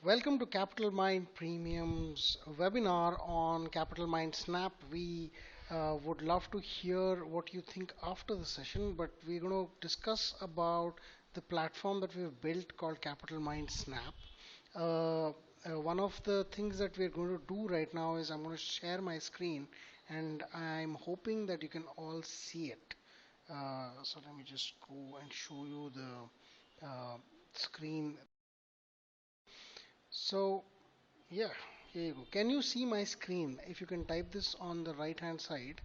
Welcome to Capital Mind Premium's webinar on Capital Mind Snap. We would love to hear what you think after the session, but we're going to discuss about the platform that we've built called Capital Mind Snap. One of the things that we're going to do right now is I'm going to share my screen, and I'm hoping that you can all see it. So let me just go and show you the screen. So yeah, here you go. Can you see my screen? If you can type this on the right hand side,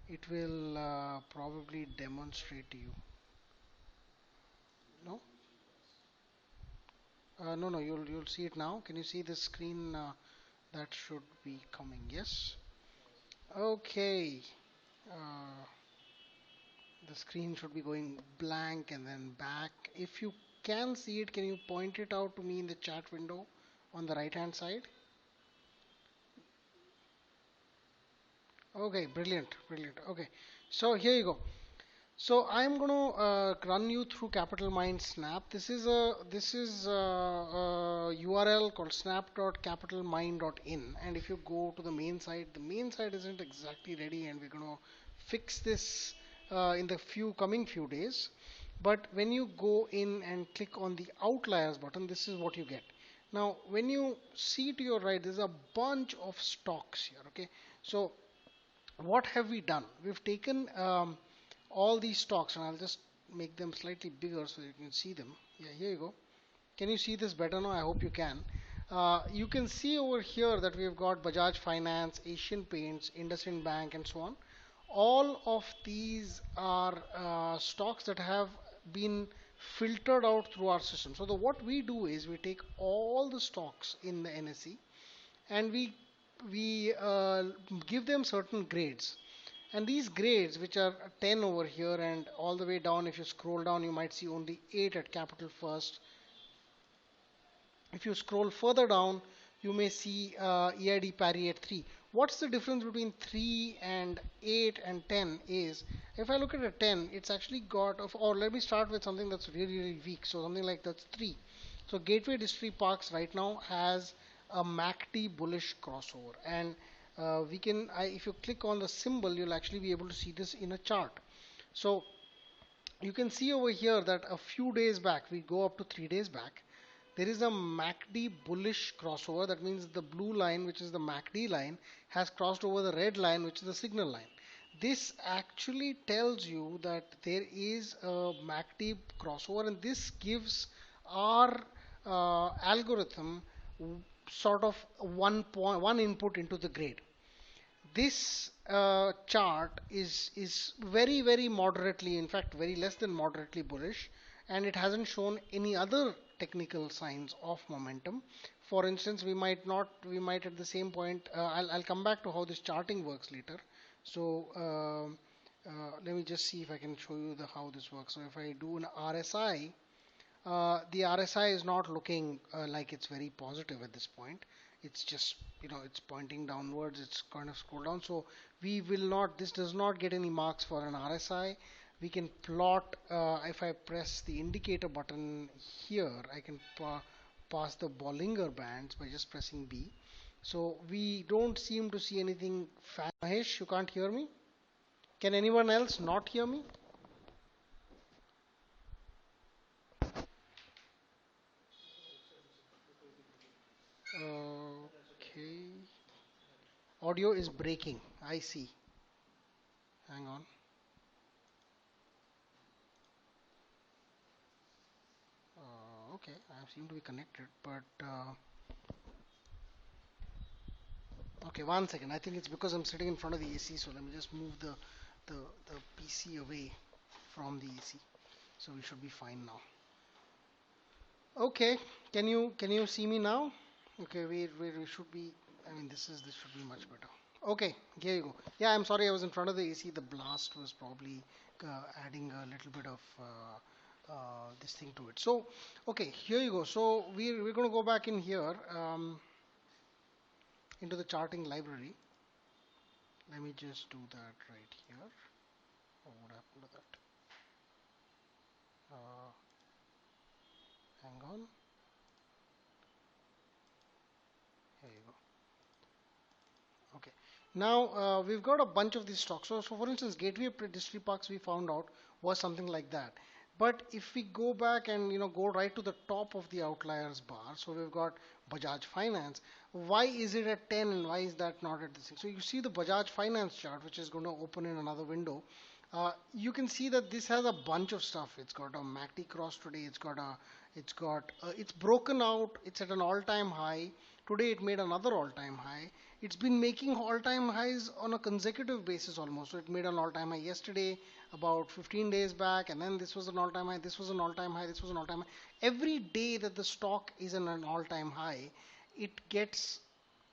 it will probably demonstrate to you. No? No, you'll see it now. Can you see the screen? That should be coming. Yes. Okay. Uh, the screen should be going blank and then back. If you can see it, can you point it out to me in the chat window on the right hand side? Okay, brilliant, brilliant. Okay, so here you go. So I'm going to run you through Capital Mind Snap. This is a URL called snap.capitalmind.in, and if you go to the main site isn't exactly ready, and we're going to fix this in the coming few days. But when you go in and click on the Outliers button, this is what you get. Now, when you see to your right, there's a bunch of stocks here. Okay, so what have we done? We've taken all these stocks, and I'll just make them slightly bigger so you can see them. Yeah, here you go. Can you see this better now? I hope you can. You can see over here that we've got Bajaj Finance, Asian Paints, IndusInd Bank, and so on. All of these are stocks that have been filtered out through our system. So what we do is we take all the stocks in the NSE and we give them certain grades. And these grades, which are 10 over here and all the way down, if you scroll down, you might see only 8 at Capital First. If you scroll further down, you may see EID Parry at 3. What's the difference between 3 and 8 and 10 is, if I look at a 10, it's actually got, or let me start with something that's really, really weak. So something like that's 3. So Gateway District Parks right now has a MACD bullish crossover. And if you click on the symbol, you'll actually be able to see this in a chart. So you can see over here that a few days back, we go up to 3 days back, there is a MACD bullish crossover. That means the blue line, which is the MACD line, has crossed over the red line, which is the signal line. This actually tells you that there is a MACD crossover, and this gives our algorithm sort of one input into the grade. This chart is very moderately, in fact very less than moderately bullish, and it hasn't shown any other technical signs of momentum. For instance, we might at the same point, I'll come back to how this charting works later. So let me just see if I can show you how this works. So if I do an RSI, the RSI is not looking like it's very positive at this point. It's just, it's pointing downwards. It's kind of scroll down. So we will not, this does not get any marks for an RSI. We can plot, if I press the indicator button here, I can pass the Bollinger Bands by just pressing B. So we don't seem to see anything. Mahesh, you can't hear me? Can anyone else not hear me? Okay. Audio is breaking. I see. Hang on. Okay, I seem to be connected, but okay, 1 second. I think it's because I'm sitting in front of the AC, so let me just move the PC away from the AC. So we should be fine now. Okay, can you see me now? Okay, we should be. I mean, this should be much better. Okay, here you go. Yeah, I'm sorry, I was in front of the AC. The blast was probably adding a little bit of this thing to it. So, okay, here you go. So we're going to go back in here. into the charting library. Let me just do that right here. Oh, what happened to that? Hang on. Here you go. Okay. Now we've got a bunch of these stocks. So for instance, Gateway District Parks we found out was something like that. But if we go back and go right to the top of the outliers bar, so we've got Bajaj Finance. Why is it at 10 and why is that not at the 6? So you see the Bajaj Finance chart, which is going to open in another window. You can see that this has a bunch of stuff. It's got a MACD cross today. It's broken out. It's at an all-time high. Today it made another all-time high. It's been making all-time highs on a consecutive basis almost. So it made an all-time high yesterday, about 15 days back, and then this was an all-time high. This was an all-time high. This was an all-time high. Every day that the stock is in an all-time high, it gets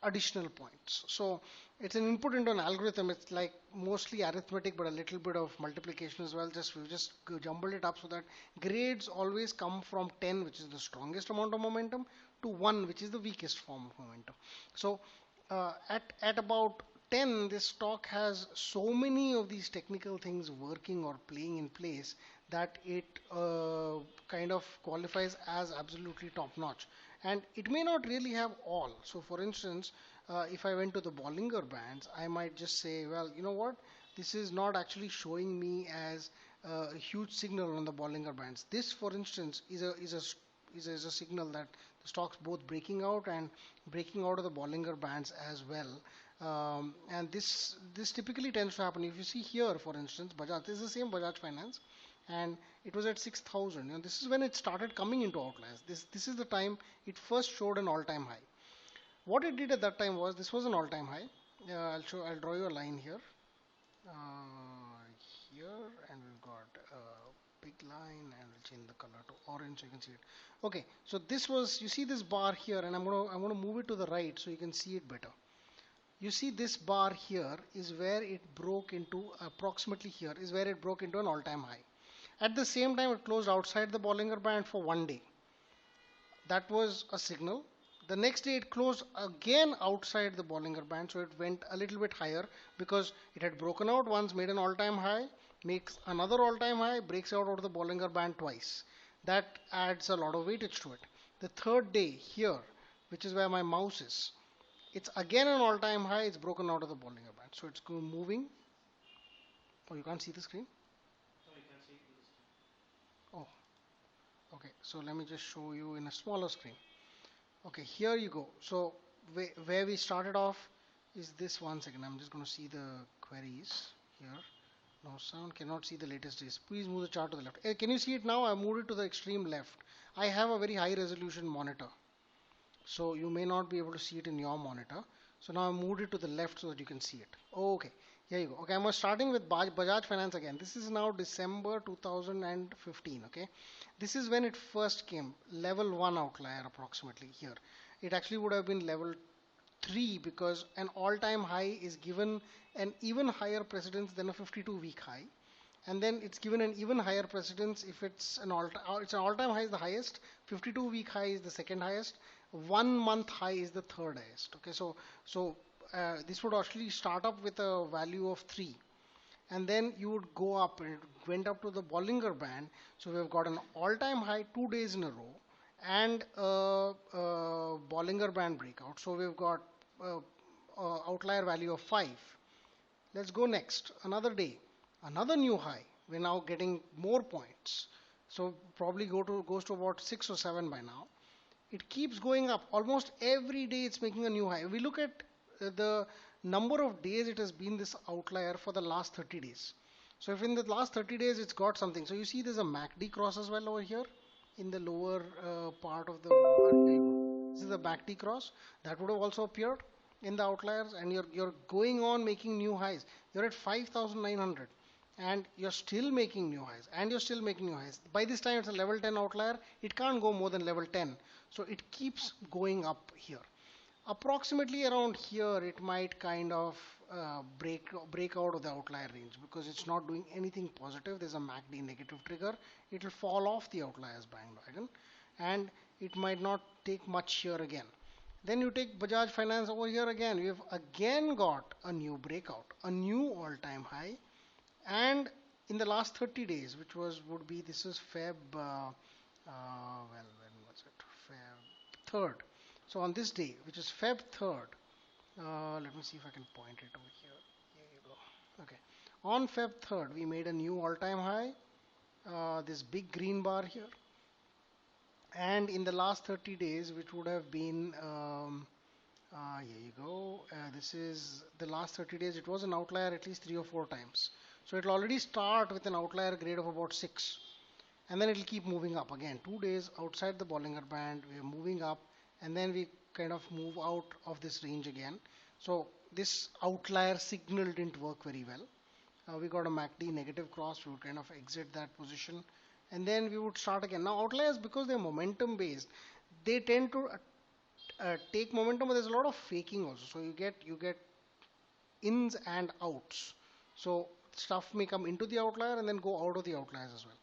additional points. So it's an input into an algorithm. It's like mostly arithmetic, but a little bit of multiplication as well. We've just jumbled it up so that grades always come from 10, which is the strongest amount of momentum, to 1, which is the weakest form of momentum. So at about 10, this stock has so many of these technical things working or playing in place that it kind of qualifies as absolutely top notch. And it may not really have all. So, for instance, if I went to the Bollinger Bands, I might just say, well, you know what? This is not actually showing me as a huge signal on the Bollinger Bands. This, for instance, is a signal that the stock's both breaking out and breaking out of the Bollinger Bands as well. And this typically tends to happen. If you see here, for instance, Bajaj, this is the same Bajaj Finance, and it was at 6,000. And this is when it started coming into outliers. This is the time it first showed an all-time high. What it did at that time was this was an all-time high. I'll draw you a line here. Here, and we've got a big line, and we'll change the color to orange so you can see it. Okay, so this was, you see this bar here, and I'm gonna move it to the right so you can see it better. You see this bar here is where it broke into, approximately here is where it broke into an all-time high. At the same time, it closed outside the Bollinger Band for 1 day. That was a signal. The next day it closed again outside the Bollinger Band, so it went a little bit higher because it had broken out once, made an all-time high, makes another all-time high, breaks out of the Bollinger Band twice. That adds a lot of weightage to it. The third day here, which is where my mouse is, it's again an all-time high. It's broken out of the Bollinger Band, so it's moving. Oh, you can't see the screen? No, you can see the screen. Oh, okay. So let me just show you in a smaller screen. Okay, here you go. So where we started off is this. One second, I'm just going to see the queries here. No sound, cannot see the latest days. Please move the chart to the left. Can you see it now? I moved it to the extreme left. I have a very high resolution monitor, so you may not be able to see it in your monitor. So now I moved it to the left so that you can see it. Okay, here you go. Okay, I'm starting with Bajaj Finance again. This is now December 2015. Okay, this is when it first came, level 1 outlier approximately here. It actually would have been level 3 because an all-time high is given an even higher precedence than a 52-week high, and then it's given an even higher precedence if it's an all-time high is the highest, 52-week high is the second highest, 1 month high is the third highest. Okay, so this would actually start up with a value of 3, and then you would go up, and it went up to the Bollinger Band. So we've got an all-time high 2 days in a row and a Bollinger Band breakout. So we've got outlier value of 5. Let's go next. Another day, another new high. We're now getting more points. So probably goes to about 6 or 7 by now. It keeps going up. Almost every day it's making a new high. We look at the number of days it has been this outlier for the last 30 days. So if in the last 30 days it's got something. So you see there's a MACD cross as well over here in the lower part of the this is the MACD cross that would have also appeared in the outliers, and you're going on making new highs. You're at 5,900 and you're still making new highs, and you're still making new highs. By this time it's a level 10 outlier. It can't go more than level 10, so it keeps going up here. Approximately around here it might kind of break out of the outlier range because it's not doing anything positive. There's a MACD negative trigger. It will fall off the outliers bandwagon, and it might not take much here again. Then you take Bajaj Finance over here again. We have again got a new breakout, a new all-time high. And in the last 30 days, which would be this is Feb, well, when was it? Feb 3rd. So on this day, which is Feb 3rd, let me see if I can point it over here. Here you go. Okay. On Feb 3rd, we made a new all-time high. This big green bar here. And in the last 30 days, which would have been, here you go. This is the last 30 days. It was an outlier at least 3 or 4 times. So it'll already start with an outlier grade of about 6. And then it'll keep moving up again. 2 days outside the Bollinger Band, we're moving up. And then we kind of move out of this range again. So this outlier signal didn't work very well. We got a MACD negative cross. We would kind of exit that position. And then we would start again. Now outliers, because they're momentum based, they tend to take momentum, but there's a lot of faking also. So you get ins and outs. So stuff may come into the outlier and then go out of the outliers as well.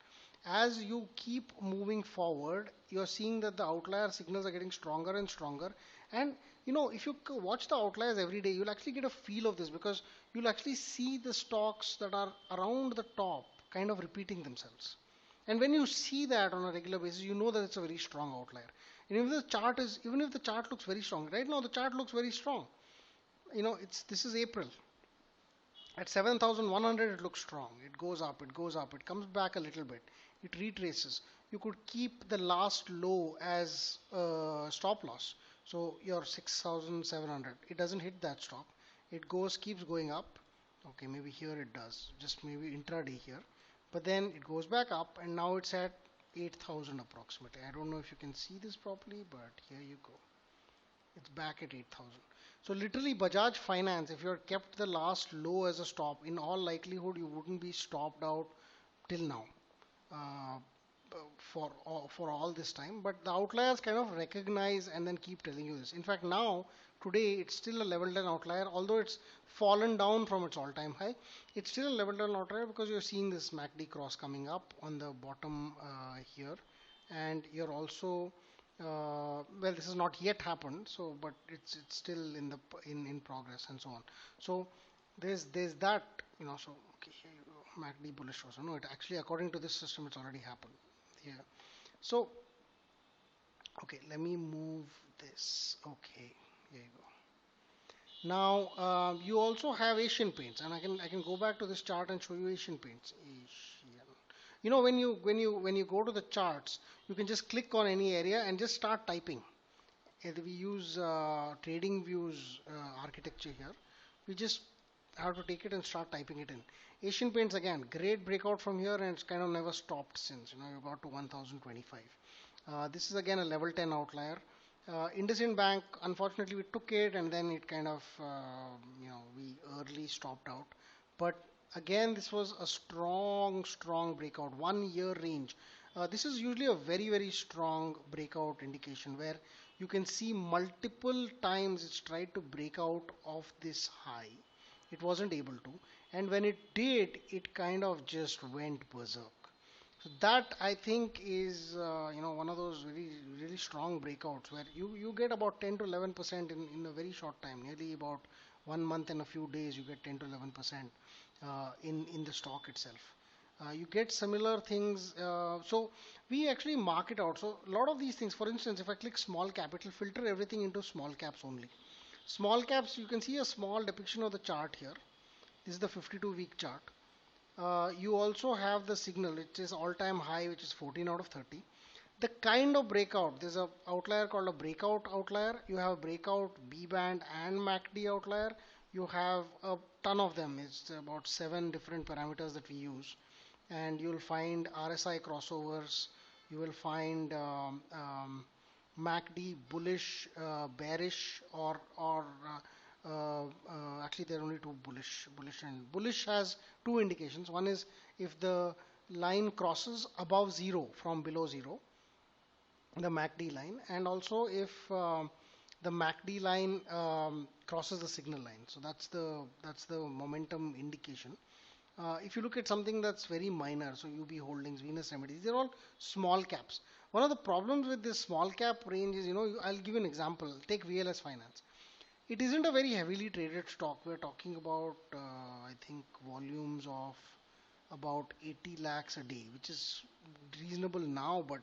As you keep moving forward, you're seeing that the outlier signals are getting stronger and stronger. And if you watch the outliers every day, you'll actually get a feel of this, because you'll actually see the stocks that are around the top kind of repeating themselves. And when you see that on a regular basis, you know that it's a very strong outlier. And even if the chart looks very strong, right now the chart looks very strong. This is April. At 7,100, it looks strong. It goes up, it goes up, it comes back a little bit, it retraces. You could keep the last low as a stop loss. So your 6,700, it doesn't hit that stop. It keeps going up. Okay, maybe here it does, just maybe intraday here. But then it goes back up, and now it's at 8,000 approximately. I don't know if you can see this properly, but here you go. It's back at 8,000. So literally Bajaj Finance, if you had kept the last low as a stop, in all likelihood you wouldn't be stopped out till now, for all this time. But the outliers kind of recognize and then keep telling you this. In fact, now today it's still a level 10 outlier, although it's fallen down from its all-time high. It's still a level 10 outlier because you're seeing this MACD cross coming up on the bottom here, and you're also well, this has not yet happened, so but it's still in progress and so on. So there's that, so okay, here you go, MACD bullish also. No, it actually, according to this system, it's already happened here. So okay, let me move this. Okay, here you go. Now you also have Asian paints, and I can go back to this chart and show you Asian paints. Asian. When you go to the charts, you can just click on any area and just start typing. And we use trading views architecture here. We just have to take it and start typing it in. Asian paints, again, great breakout from here, and it's kind of never stopped since. You got to 1025. This is again a level 10 outlier. IndusInd Bank, unfortunately, we took it and then it kind of, we early stopped out. But again, this was a strong breakout, 1 year range. This is usually a very, very strong breakout indication, where you can see multiple times it's tried to break out of this high. It wasn't able to. And when it did, it kind of just went berserk. So that, I think, is one of those really, really strong breakouts where you get about 10 to 11% in a very short time. Nearly about 1 month and a few days, you get 10 to 11% in the stock itself. You get similar things. So we actually mark it out. So a lot of these things, for instance, if I click small cap, it will filter everything into small caps only. Small caps, you can see a small depiction of the chart here. This is the 52-week chart. You also have the signal, which is all-time high, which is 14 out of 30. The kind of breakout, there's an outlier called a breakout outlier. You have a breakout B-band and MACD outlier. You have a ton of them. It's about 7 different parameters that we use. And you'll find RSI crossovers. You will find MACD bullish, bearish, or actually there are only two, bullish and bullish has 2 indications. One is if the line crosses above 0 from below 0, the MACD line, and also if the MACD line crosses the signal line. So that's the momentum indication. If you look at something that's very minor, so UB Holdings, Venus Remedies, they're all small caps. One of the problems with this small cap range is, I'll give you an example. Take VLS Finance. It isn't a very heavily traded stock. We're talking about, I think, volumes of about 80 lakhs a day, which is reasonable now, but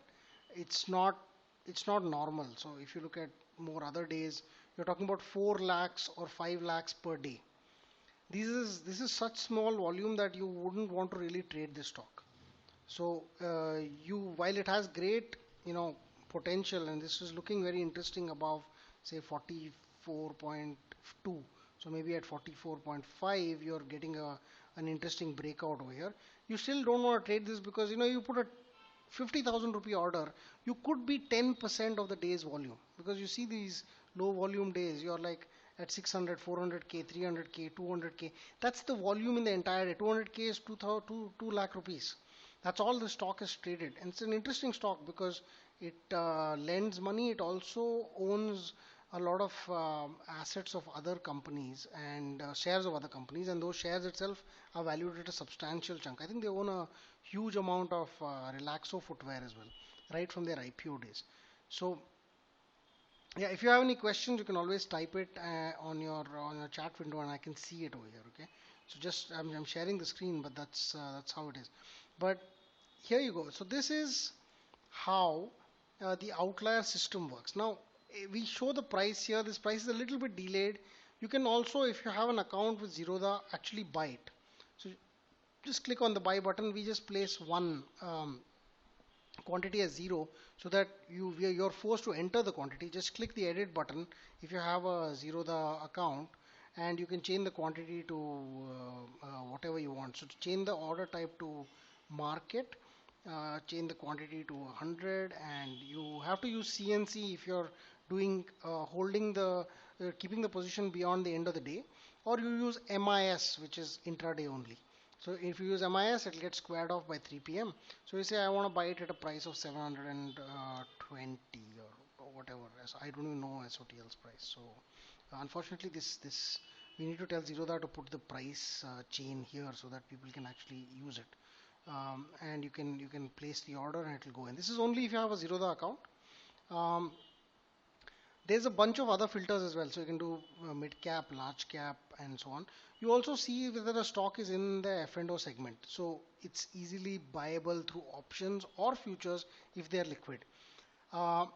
it's not it's not normal. So if you look at more other days, you're talking about 4 lakhs or 5 lakhs per day. This is such small volume that you wouldn't want to really trade this stock. So you while it has great potential, and this is looking very interesting above say 44.2. So maybe at 44.5 you're getting an interesting breakout over here. You still don't want to trade this because you put a 50,000 rupee order, you could be 10% of the day's volume, because you see these low volume days, you're like at 600, 400k, 300k, 200k. That's the volume in the entire day. 200k is 2 lakh rupees. That's all the stock is traded, and it's an interesting stock because it lends money. It also owns a lot of assets of other companies and shares of other companies, and those shares itself are valued at a substantial chunk. I think they own a huge amount of Relaxo footwear as well, right from their IPO days. So yeah, if you have any questions, you can always type it on your chat window, and I can see it over here. Okay, so just I'm sharing the screen, but that's how it is. But here you go. So this is how the outlier system works. Now we show the price here. This price is a little bit delayed. You can also, if you have an account with Zerodha, actually buy it. So just click on the buy button. We just place one quantity as 0, so that you're forced to enter the quantity. Just click the edit button if you have a Zerodha account, and you can change the quantity to whatever you want. So to change the order type to market, change the quantity to 100, and you have to use CNC if you're doing holding the keeping the position beyond the end of the day, or you use MIS, which is intraday only. So if you use MIS, it gets squared off by 3 p.m. So you say I want to buy it at a price of 720 or whatever. So I don't even know SOTL's price. So unfortunately, this we need to tell Zerodha to put the price chain here so that people can actually use it. And you can place the order and it will go in. This is only if you have a Zerodha account. Um, there's a bunch of other filters as well. So you can do mid cap, large cap, and so on. You also see whether the stock is in the F&O segment. So it's easily buyable through options or futures if they are liquid. Uh,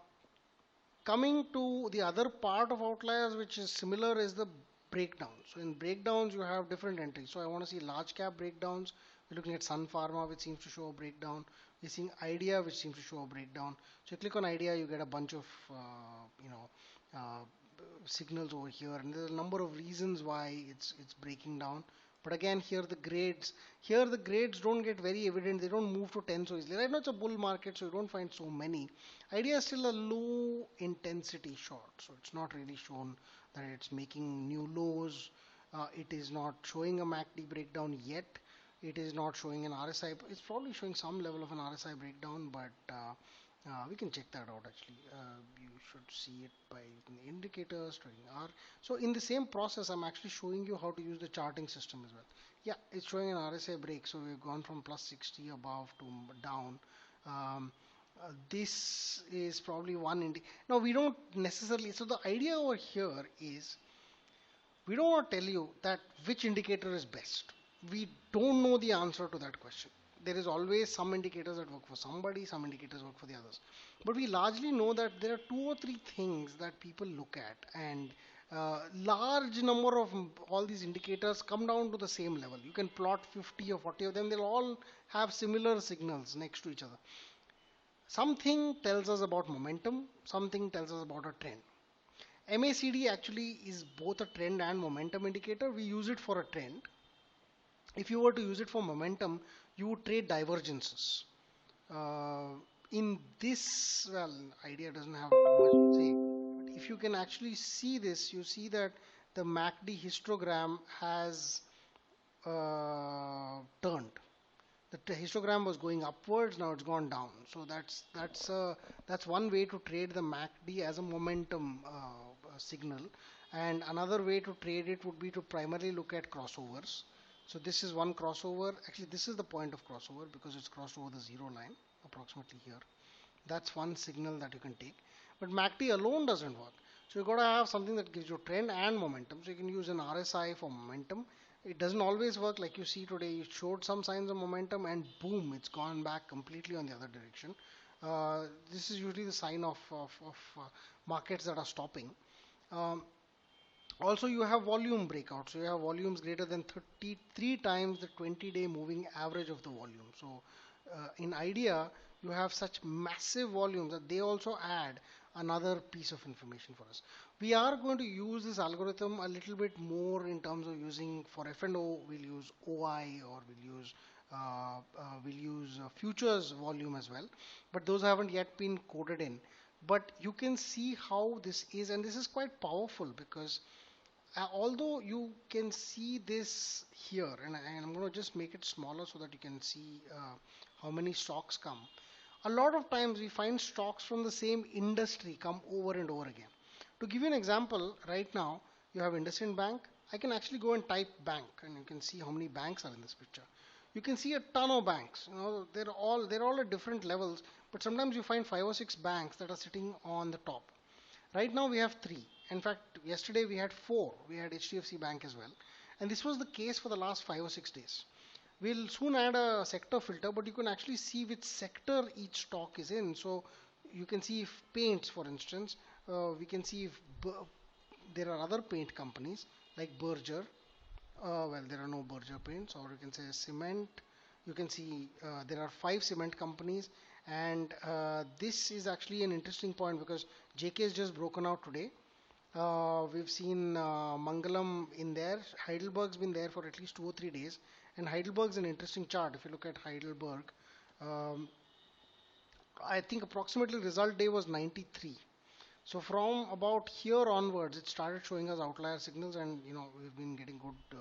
Coming to the other part of outliers, which is similar, is the breakdown. So in breakdowns, you have different entries. So I want to see large cap breakdowns. We're looking at Sun Pharma, which seems to show a breakdown. We're seeing Idea, which seems to show a breakdown. So you click on Idea, you get a bunch of uh, signals over here, and there's a number of reasons why it's breaking down. But again, here the grades don't get very evident. They don't move to 10 so easily. Right now it's a bull market, so you don't find so many. Idea is still a low intensity short, so it's not really shown that it's making new lows. It is not showing a MACD breakdown yet. It is not showing an RSI. It's probably showing some level of an RSI breakdown, but we can check that out actually. You should see it by using the indicators, trading R. So in the same process, I'm actually showing you how to use the charting system as well. Yeah, it's showing an RSI break. So we've gone from plus 60 above to down. This is probably one now we don't necessarily, so the idea over here is we don't want to tell you that which indicator is best. We don't know the answer to that question. There is always some indicators that work for somebody, some indicators work for the others. But we largely know that there are two or three things that people look at, and large number of all these indicators come down to the same level. You can plot 50 or 40 of them, they'll all have similar signals next to each other. Something tells us about momentum, something tells us about a trend. MACD actually is both a trend and momentum indicator. We use it for a trend. If you were to use it for momentum, you would trade divergences. Uh, in this, well, idea doesn't have too much to say. But if you can actually see this, you see that the MACD histogram has turned. The histogram was going upwards, now it's gone down. So that's one way to trade the MACD as a momentum signal. And another way to trade it would be to primarily look at crossovers. So this is one crossover. Actually, this is the point of crossover because it's crossed over the zero line approximately here. That's one signal that you can take. But MACD alone doesn't work. So you've got to have something that gives you trend and momentum. So you can use an RSI for momentum. It doesn't always work like you see today. It showed some signs of momentum and boom, it's gone back completely on the other direction. This is usually the sign of markets that are stopping. Um, Also, you have volume breakouts. So you have volumes greater than 33 times the 20-day moving average of the volume. So in idea, you have such massive volumes that they also add another piece of information for us. We are going to use this algorithm a little bit more in terms of using for F&O. We'll use OI or we'll use futures volume as well. But those haven't yet been coded in. But you can see how this is, and this is quite powerful because although you can see this here, and I'm going to just make it smaller so that you can see how many stocks come. A lot of times we find stocks from the same industry come over and over again. To give you an example, right now you have IndusInd Bank. I can actually go and type bank, and you can see how many banks are in this picture. You can see a ton of banks. They're all at different levels, but sometimes you find 5 or 6 banks that are sitting on the top. Right now we have three. In fact, yesterday we had four. We had HDFC Bank as well. And this was the case for the last 5 or 6 days. We'll soon add a sector filter, but you can actually see which sector each stock is in. So you can see if paints, for instance, we can see if there are other paint companies like Berger. Well, there are no Berger paints, or you can say cement. You can see there are 5 cement companies, and this is actually an interesting point because JK is just broken out today. We've seen Mangalam in there. Heidelberg's been there for at least 2 or 3 days, and Heidelberg's an interesting chart. If you look at Heidelberg, um, I think approximately result day was 93. So from about here onwards, it started showing us outlier signals, and we've been getting good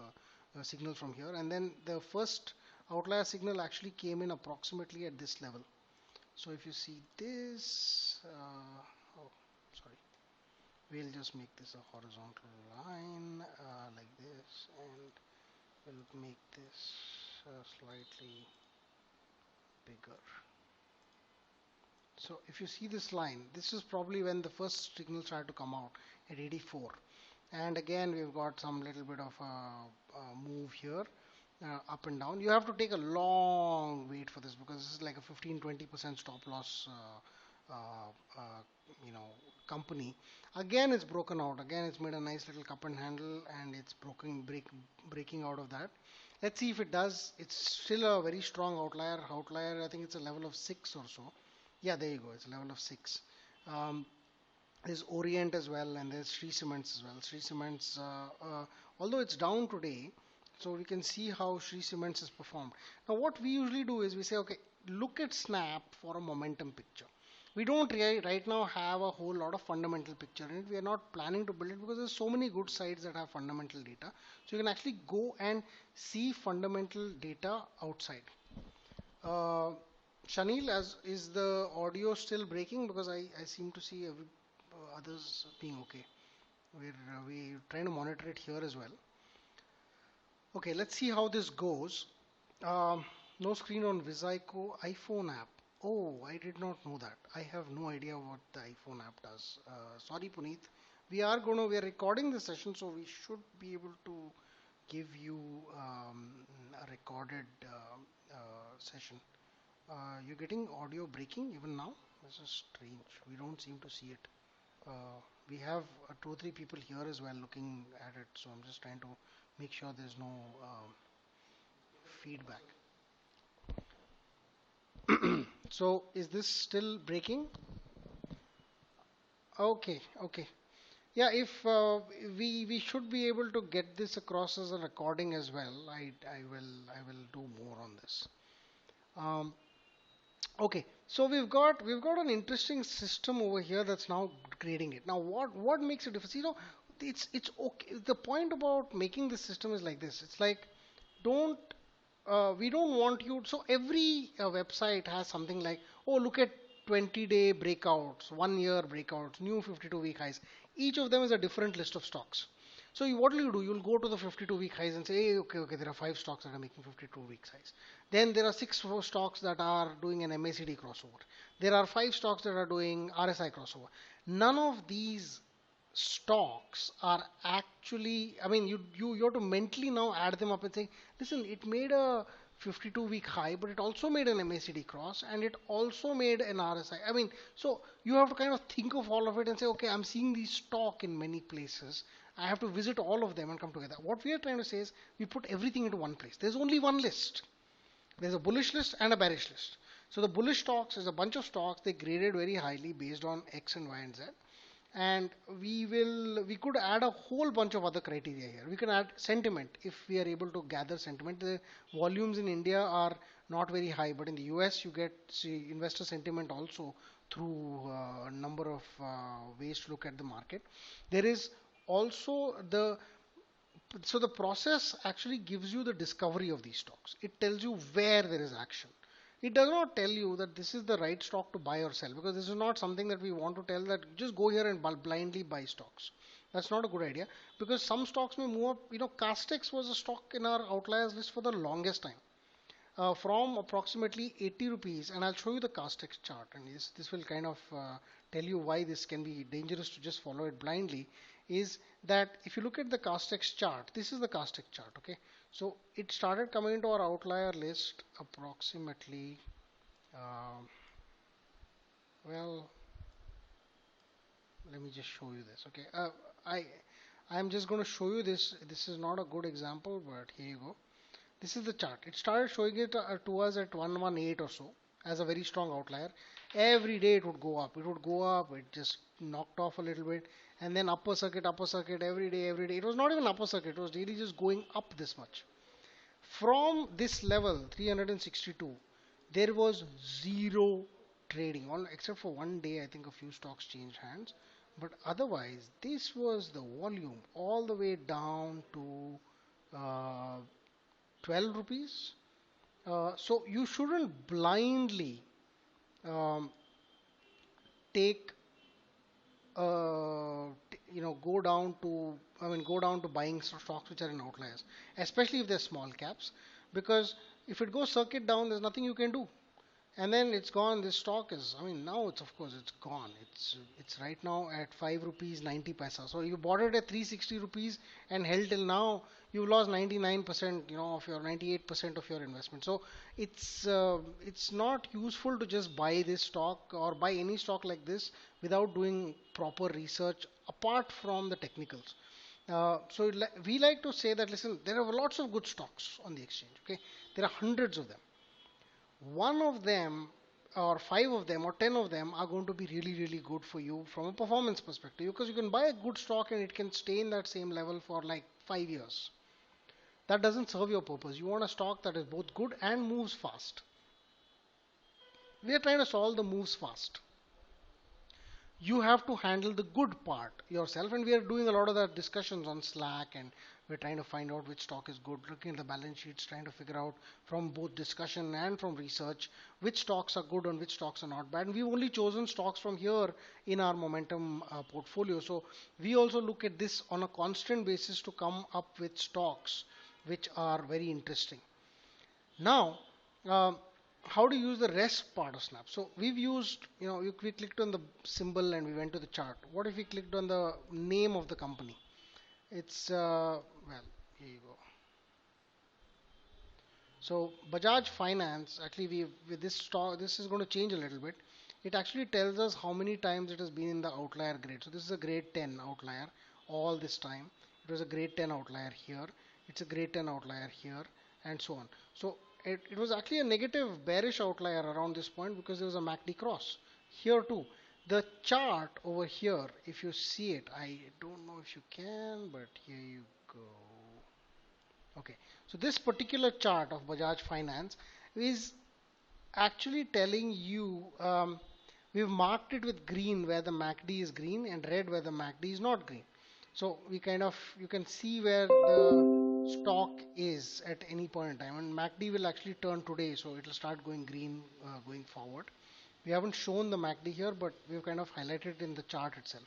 signals from here. And then the first outlier signal actually came in approximately at this level. So if you see this, oh, sorry, we'll just make this a horizontal line like this, and we'll make this slightly bigger. So if you see this line, this is probably when the first signal started to come out at 84. And again, we've got some little bit of a move here, up and down. You have to take a long wait for this because this is like a 15-20% stop loss company. Again, it's broken out. Again, it's made a nice little cup and handle, and it's breaking out of that. Let's see if it does. It's still a very strong outlier. I think it's a level of 6 or so. Yeah, there you go. It's a level of 6. Um, there's Orient as well, and there's Shree Cements as well. Shree Cements, although it's down today, so we can see how Shree Cements has performed. Now, what we usually do is we say, okay, look at Snap for a momentum picture. We don't right now have a whole lot of fundamental picture in it. We are not planning to build it because there's so many good sites that have fundamental data. So you can actually go and see fundamental data outside. Uh, Shanil, is the audio still breaking? Because I seem to see others being okay. We're trying to monitor it here as well. Okay, let's see how this goes. No screen on Visaico iPhone app. Oh, I did not know that. I have no idea what the iPhone app does. Sorry, Puneet. We are recording the session, so we should be able to give you a recorded session. You're getting audio breaking even now? This is strange. We don't seem to see it. We have 2 or 3 people here as well looking at it, so I'm just trying to make sure there's no feedback. So is this still breaking? Okay, okay. Yeah, if we should be able to get this across as a recording as well. I will do more on this. Um, okay, so we've got an interesting system over here that's now grading it. Now, what makes a difference? It's okay. The point about making this system is like this. It's like don't we don't want you. So every website has something like, oh, look at 20-day breakouts, 1 year breakouts, new 52-week highs. Each of them is a different list of stocks. So what will you do? You'll go to the 52-week highs and say, hey, okay, okay, there are five stocks that are making 52-week highs. Then there are six stocks that are doing an MACD crossover. There are five stocks that are doing RSI crossover. None of these stocks are actually, I mean, you have to mentally now add them up and say, listen, it made a 52-week high, but it also made an MACD cross and it also made an RSI. I mean, so you have to kind of think of all of it and say, okay, I'm seeing these stock in many places. I have to visit all of them and come together. What we are trying to say is we put everything into one place. There's only one list. There's a bullish list and a bearish list. So the bullish stocks is a bunch of stocks they graded very highly based on X and Y and Z. And we could add a whole bunch of other criteria here. We can add sentiment if we are able to gather sentiment. The volumes in India are not very high, but in the US you get investor sentiment also through a number of ways to look at the market. There is also the process actually gives you the discovery of these stocks. It tells you where there is action. It does not tell you that this is the right stock to buy or sell, because this is not something that we want to tell that just go here and blindly buy stocks. That's not a good idea, because some stocks may move up. Castex was a stock in our outliers list for the longest time. From approximately 80 rupees, and I'll show you the Castex chart, and this will kind of tell you why this can be dangerous to just follow it blindly. Is that if you look at the Castex chart, this is the Castex chart, okay? So it started coming into our outlier list approximately, uh, well, let me just show you this, okay? I'm just going to show you this. This is not a good example, but here you go. This is the chart. It started showing it to us at 118 or so as a very strong outlier. Every day it would go up. It would go up. It just knocked off a little bit. And then upper circuit, every day, every day. It was not even upper circuit. It was really just going up this much. From this level, 362, there was zero trading, all except for one day. I think a few stocks changed hands. But otherwise, this was the volume all the way down to uh, 12 rupees. So you shouldn't blindly um, take go down to, go down to buying stocks which are in outliers, especially if they're small caps, because if it goes circuit down, there's nothing you can do. And then it's gone. This stock is, now it's, of course, it's gone. It's right now at 5 rupees 90 paisa. So you bought it at 360 rupees and held till now. You've lost 99%, of your 98% of your investment. So it's not useful to just buy this stock or buy any stock like this without doing proper research apart from the technicals. So we like to say that, listen, there are lots of good stocks on the exchange. Okay, there are hundreds of them. One of them or five of them or 10 of them are going to be really, really good for you from a performance perspective, because you can buy a good stock and it can stay in that same level for like 5 years. That doesn't serve your purpose. You want a stock that is both good and moves fast. We are trying to solve the moves fast. You have to handle the good part yourself, and we are doing a lot of that discussions on Slack, and we're trying to find out which stock is good, looking at the balance sheets, trying to figure out from both discussion and from research which stocks are good and which stocks are not bad. And we've only chosen stocks from here in our momentum portfolio. So we also look at this on a constant basis to come up with stocks which are very interesting. Now, how to use the rest part of Snap? So we've used, we clicked on the symbol and we went to the chart. What if we clicked on the name of the company? It's, well, here you go. So Bajaj Finance, actually with this stock, this is going to change a little bit. It actually tells us how many times it has been in the outlier grade. So this is a grade 10 outlier all this time. It was a grade 10 outlier here. It's a grade 10 outlier here, and so on. So it was actually a negative bearish outlier around this point because there was a MACD cross. Here too. The chart over here, if you see it, I don't know if you can, but here you go. Okay, so this particular chart of Bajaj Finance is actually telling you, we've marked it with green where the MACD is green and red where the MACD is not green. So we kind of, you can see where the stock is at any point in time, and MACD will actually turn today, so it will start going green going forward. We haven't shown the MACD here, but we've kind of highlighted it in the chart itself.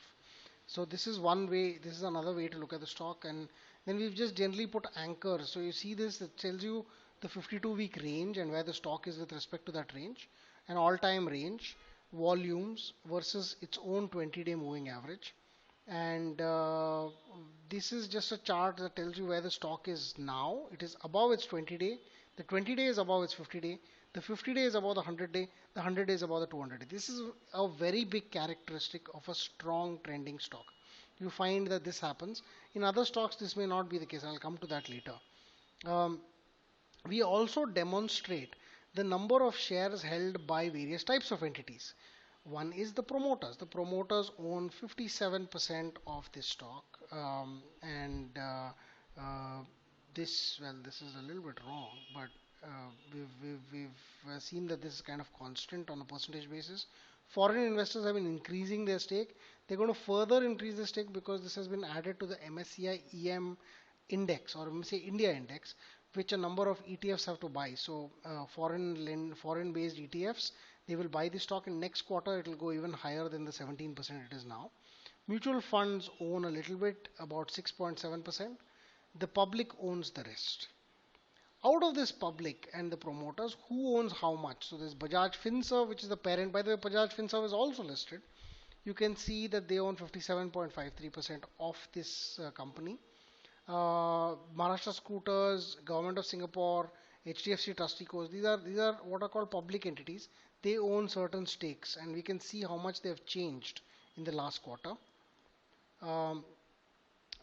So this is one way, this is another way to look at the stock. And then we've just generally put anchors. So you see this, it tells you the 52-week range and where the stock is with respect to that range, an all-time range, volumes versus its own 20-day moving average. And this is just a chart that tells you where the stock is now. It is above its 20-day. The 20-day is above its 50-day. The 50-day is above the 100-day. The 100-day is above the 200-day. This is a very big characteristic of a strong trending stock. You find that this happens. In other stocks, this may not be the case. I'll come to that later. Um, we also demonstrate the number of shares held by various types of entities. One is the promoters. The promoters own 57% of this stock, and this is a little bit wrong, but we've seen that this is kind of constant on a percentage basis. Foreign investors have been increasing their stake. They're going to further increase the stake because this has been added to the MSCI EM index, or MSCI India index, which a number of ETFs have to buy. So foreign based ETFs, they will buy the stock, and next quarter it will go even higher than the 17% it is now. Mutual funds own a little bit, about 6.7%. The public owns the rest. Out of this public and the promoters, who owns how much? So there's Bajaj Finserv, which is the parent. By the way, Bajaj Finserv is also listed. You can see that they own 57.53% of this company. Maharashtra Scooters, Government of Singapore, HDFC Trusticos. These are what are called public entities. They own certain stakes, and we can see how much they have changed in the last quarter. Um,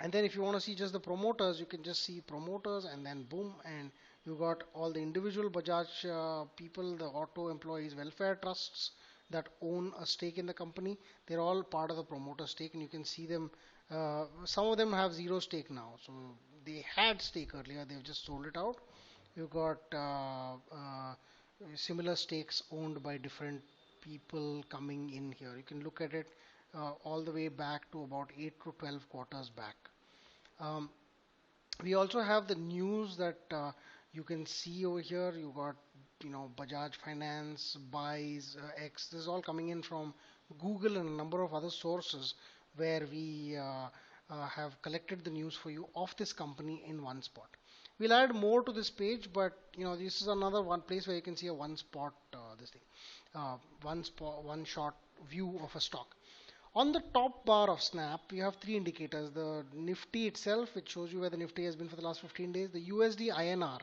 and then if you want to see just the promoters, you can just see promoters, and then boom, and you got all the individual Bajaj people, the auto employees welfare trusts that own a stake in the company. They're all part of the promoter stake, and you can see them. Some of them have zero stake now, so they had stake earlier. They've just sold it out. You've got similar stakes owned by different people coming in here. You can look at it all the way back to about 8 to 12 quarters back. Um, we also have the news that you can see over here. You got, Bajaj Finance buys X. This is all coming in from Google and a number of other sources where we have collected the news for you of this company in one spot. We'll add more to this page, but this is another one place where you can see a one spot this thing, one shot view of a stock. On the top bar of Snap, you have three indicators. The Nifty itself, which shows you where the Nifty has been for the last 15 days. The USD INR,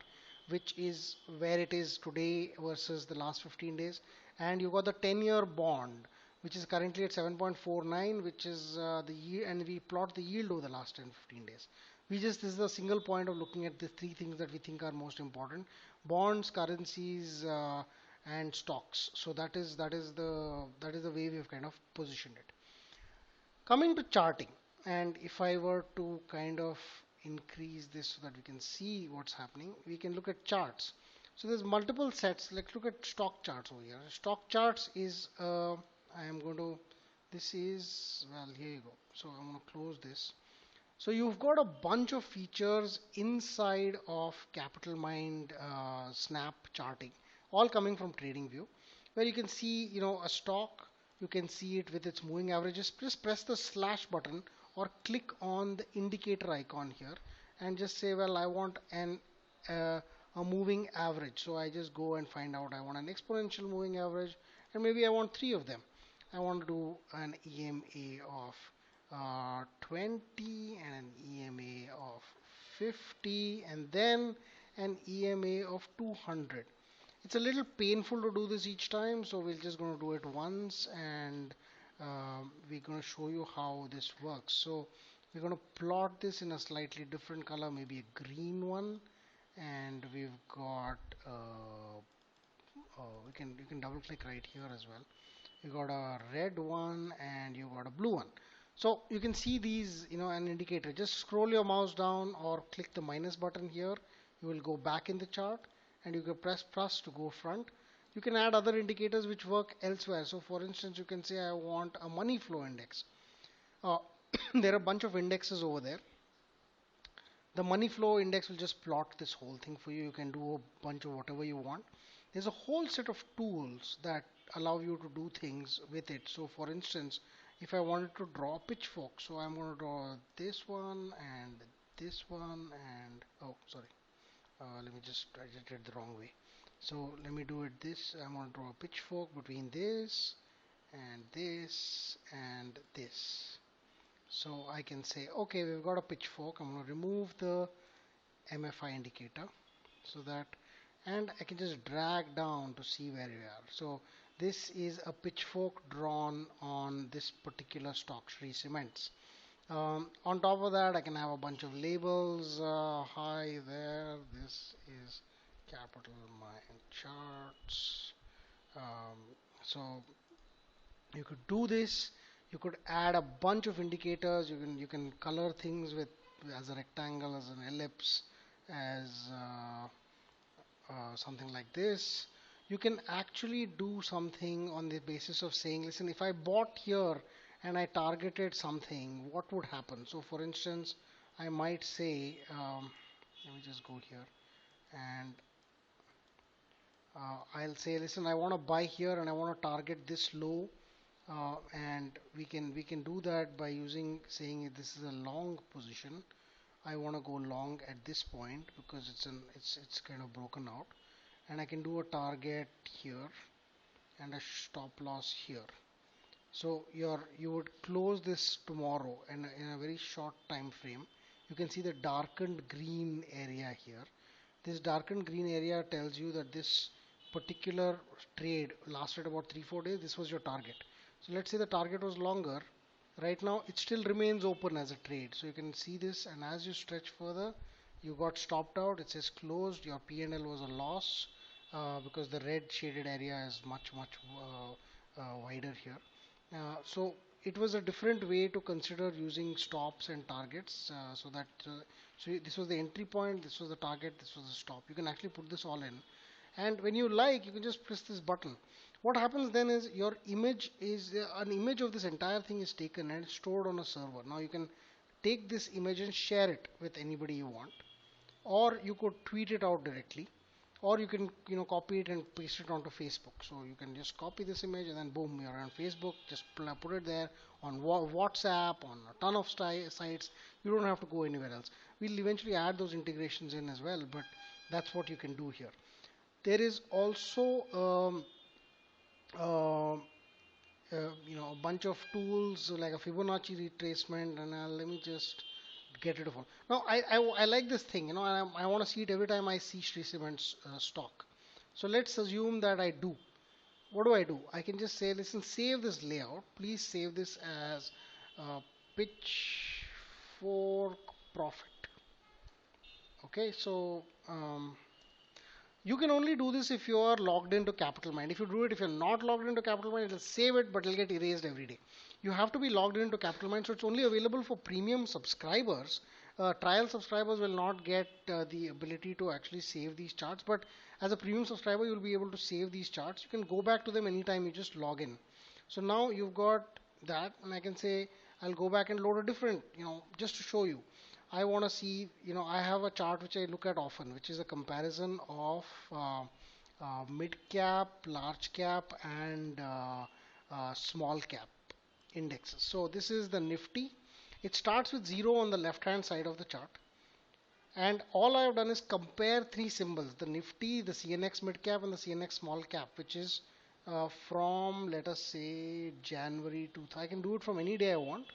which is where it is today versus the last 15 days. And you got the 10-year bond, which is currently at 7.49, which is the yield, and we plot the yield over the last 10, 15 days. This is a single point of looking at the three things that we think are most important: bonds, currencies, and stocks. So that is the way we've kind of positioned it. Coming to charting, and if I were to kind of increase this so that we can see what's happening, we can look at charts. So there's multiple sets. Let's look at stock charts over here. Stock charts is, I am going to, this is, well, here you go. So I'm going to close this. So you've got a bunch of features inside of Capital Mind Snap charting, all coming from TradingView, where you can see, a stock. You can see it with its moving averages. Just press the slash button or click on the indicator icon here, and just say, well, I want a moving average. So I just go and find out I want an exponential moving average, and maybe I want three of them. I want to do an EMA of 20 and an EMA of 50, and then an EMA of 200. It's a little painful to do this each time, so we're just going to do it once, and we're going to show you how this works. So we're going to plot this in a slightly different color, maybe a green one, and we've got you can double click right here as well. You got a red one and you got a blue one. So you can see these, an indicator. Just scroll your mouse down or click the minus button here. You will go back in the chart, and you can press plus to go front. You can add other indicators which work elsewhere. So for instance, you can say I want a money flow index. Uh, there are a bunch of indexes over there. The money flow index will just plot this whole thing for you. You can do a bunch of whatever you want. There's a whole set of tools that allow you to do things with it. So for instance, if I wanted to draw a pitchfork, so I'm going to draw this one and this one and oh sorry, let me just I just did the wrong way. So let me do it this. I'm going to draw a pitchfork between this and this and this. So I can say, okay, we've got a pitchfork. I'm going to remove the MFI indicator so that, and I can just drag down to see where we are. So this is a pitchfork drawn on this particular stock, Sri Cements. On top of that, I can have a bunch of labels. Hi there, this is Capital Mine Charts. Um, so you could do this. You could add a bunch of indicators. You can color things with as a rectangle, as an ellipse, as something like this. You can actually do something on the basis of saying, listen, if I bought here and I targeted something, what would happen? So, for instance, I might say, let me just go here and I'll say, listen, I want to buy here and I want to target this low, and we can do that by using saying this is a long position. I want to go long at this point because it's kind of broken out, and I can do a target here and a stop loss here. So you would close this tomorrow in a very short time frame. You can see the darkened green area here. This darkened green area tells you that this particular trade lasted about 3-4 days. This was your target. So let's say the target was longer. Right now it still remains open as a trade. So you can see this, and as you stretch further, you got stopped out. It says closed. Your P&L was a loss because the red shaded area is much wider here. So it was a different way to consider using stops and targets. So this was the entry point, this was the target, this was the stop. You can actually put this all in, and when you like, you can just press this button. What happens then is your image is an image of this entire thing is taken and it's stored on a server. Now you can take this image and share it with anybody you want, or you could tweet it out directly, or you can copy it and paste it onto Facebook. So you can just copy this image and then boom, you're on Facebook. Just put it there on WhatsApp, on a ton of sites. You don't have to go anywhere else. We'll eventually add those integrations in as well, but that's what you can do here. There is also uh, a bunch of tools like a Fibonacci retracement, and let me just get rid of all. Now I like this thing, I want to see it every time I see Sri Cement's stock. So let's assume that I do. What do? I can just say, listen, save this layout. Please save this as pitchfork profit. Okay, so you can only do this if you are logged into Capital Mind. If you do it, if you're not logged into Capital Mind, it'll save it, but it'll get erased every day. You have to be logged into Capital Mind, so it's only available for premium subscribers. Trial subscribers will not get the ability to actually save these charts, but as a premium subscriber, you'll be able to save these charts. You can go back to them anytime you just log in. So now you've got that, and I can say I'll go back and load a different, just to show you. I want to see, I have a chart which I look at often, which is a comparison of mid cap, large cap, and small cap indexes. So this is the Nifty. It starts with 0 on the left hand side of the chart. And all I have done is compare three symbols, the Nifty, the CNX mid cap, and the CNX small cap, which is from, let us say, January to, I can do it from any day I want.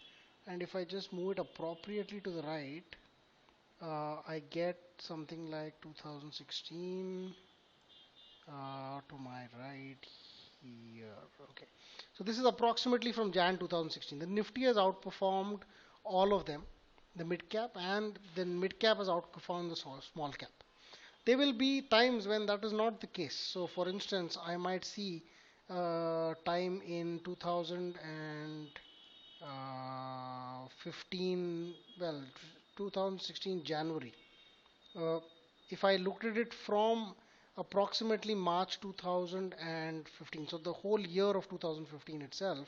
And if I just move it appropriately to the right, I get something like 2016 to my right here. Okay, so this is approximately from Jan 2016. The Nifty has outperformed all of them, the mid cap, and the mid cap has outperformed the small cap. There will be times when that is not the case. So, for instance, I might see time in 2015, well, 2016 January. Uh, if I looked at it from approximately March 2015, so the whole year of 2015 itself,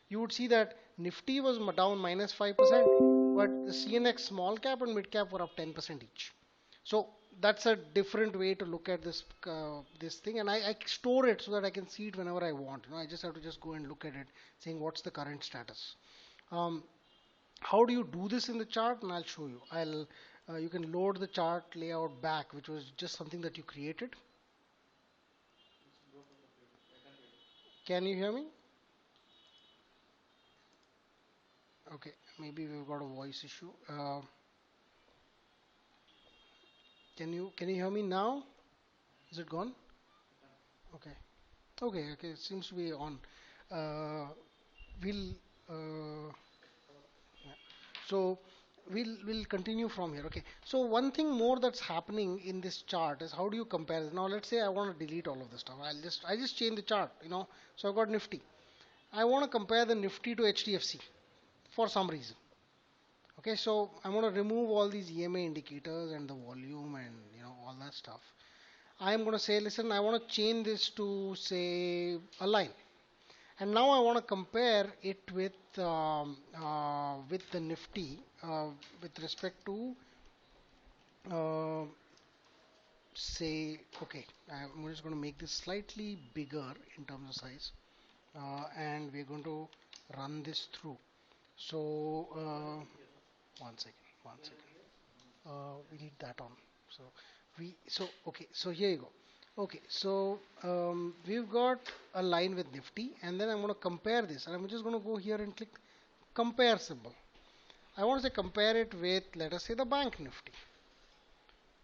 you would see that Nifty was down minus 5%, but the CNX small cap and mid cap were up 10% each. So that's a different way to look at this thing, and I store it so that I can see it whenever I want. I just have to just go and look at it, saying what's the current status. Um, how do you do this in the chart? And I'll show you. I'll You can load the chart layout back, which was just something that you created. Can you hear me? Okay, maybe we've got a voice issue. Can you hear me now? Is it gone? Okay. Okay. It seems to be on. Uh, we'll yeah. So we'll continue from here. Okay. So one thing more that's happening in this chart is how do you compare it? Now let's say I want to delete all of this stuff. I just change the chart. So I've got Nifty. I want to compare the Nifty to HDFC for some reason. Okay, so I'm going to remove all these EMA indicators and the volume and all that stuff. I'm going to say, listen, I want to change this to say a line, and now I want to compare it with the Nifty with respect to uh, say, okay, I'm just going to make this slightly bigger in terms of size, and we're going to run this through. So one second, one second. We need that on. So okay. So here you go. Okay, so we've got a line with Nifty, and then I'm going to compare this, and I'm just going to go here and click compare symbol. I want to say compare it with, let us say, the bank Nifty.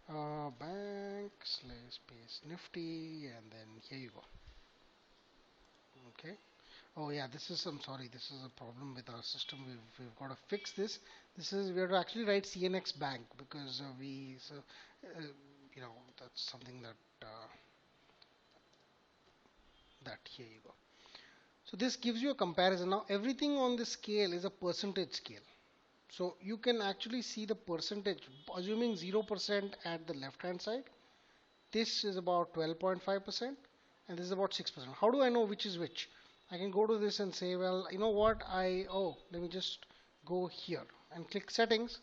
Bank slash space Nifty, and then here you go. Okay. Oh yeah, I'm sorry, this is a problem with our system. We've got to fix this. We have to actually write CNX Bank because that's something that here you go. So this gives you a comparison. Now everything on this scale is a percentage scale. So you can actually see the percentage, assuming 0% at the left hand side. This is about 12.5% and this is about 6%. How do I know which is which? I can go to this and say, well, you know what, let me just go here and click settings,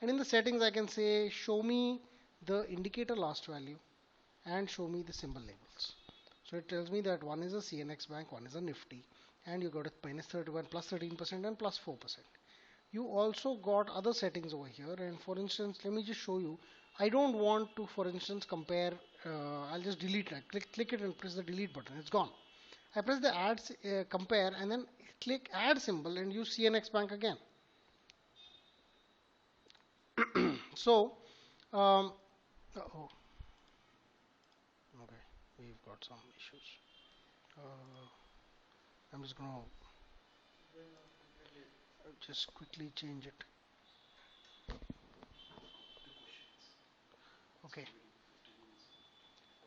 and in the settings I can say show me the indicator last value and show me the symbol labels. So it tells me that one is a CNX Bank, one is a Nifty, and you got a minus 31, plus 13% and plus 4%. You also got other settings over here, and for instance, let me just show you. I don't want to, for instance, compare. I'll just delete it. Click it and press the delete button. It's gone. I press the add compare and then click add symbol and use CNX Bank again. So, oh, okay, we've got some issues. I'm just gonna just quickly change it. Okay.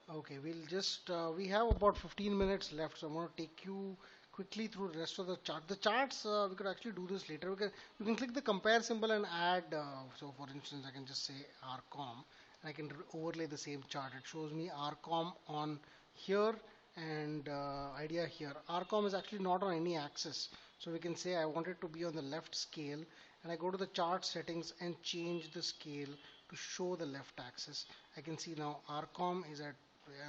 Okay, we have about 15 minutes left, so I'm going to take you quickly through the rest of the chart. The charts, we could actually do this later. You can click the compare symbol and add, so for instance, I can just say RCOM, and I can overlay the same chart. It shows me RCOM on here and idea here. RCOM is actually not on any axis, so we can say I want it to be on the left scale, and I go to the chart settings and change the scale to show the left axis. I can see now RCOM is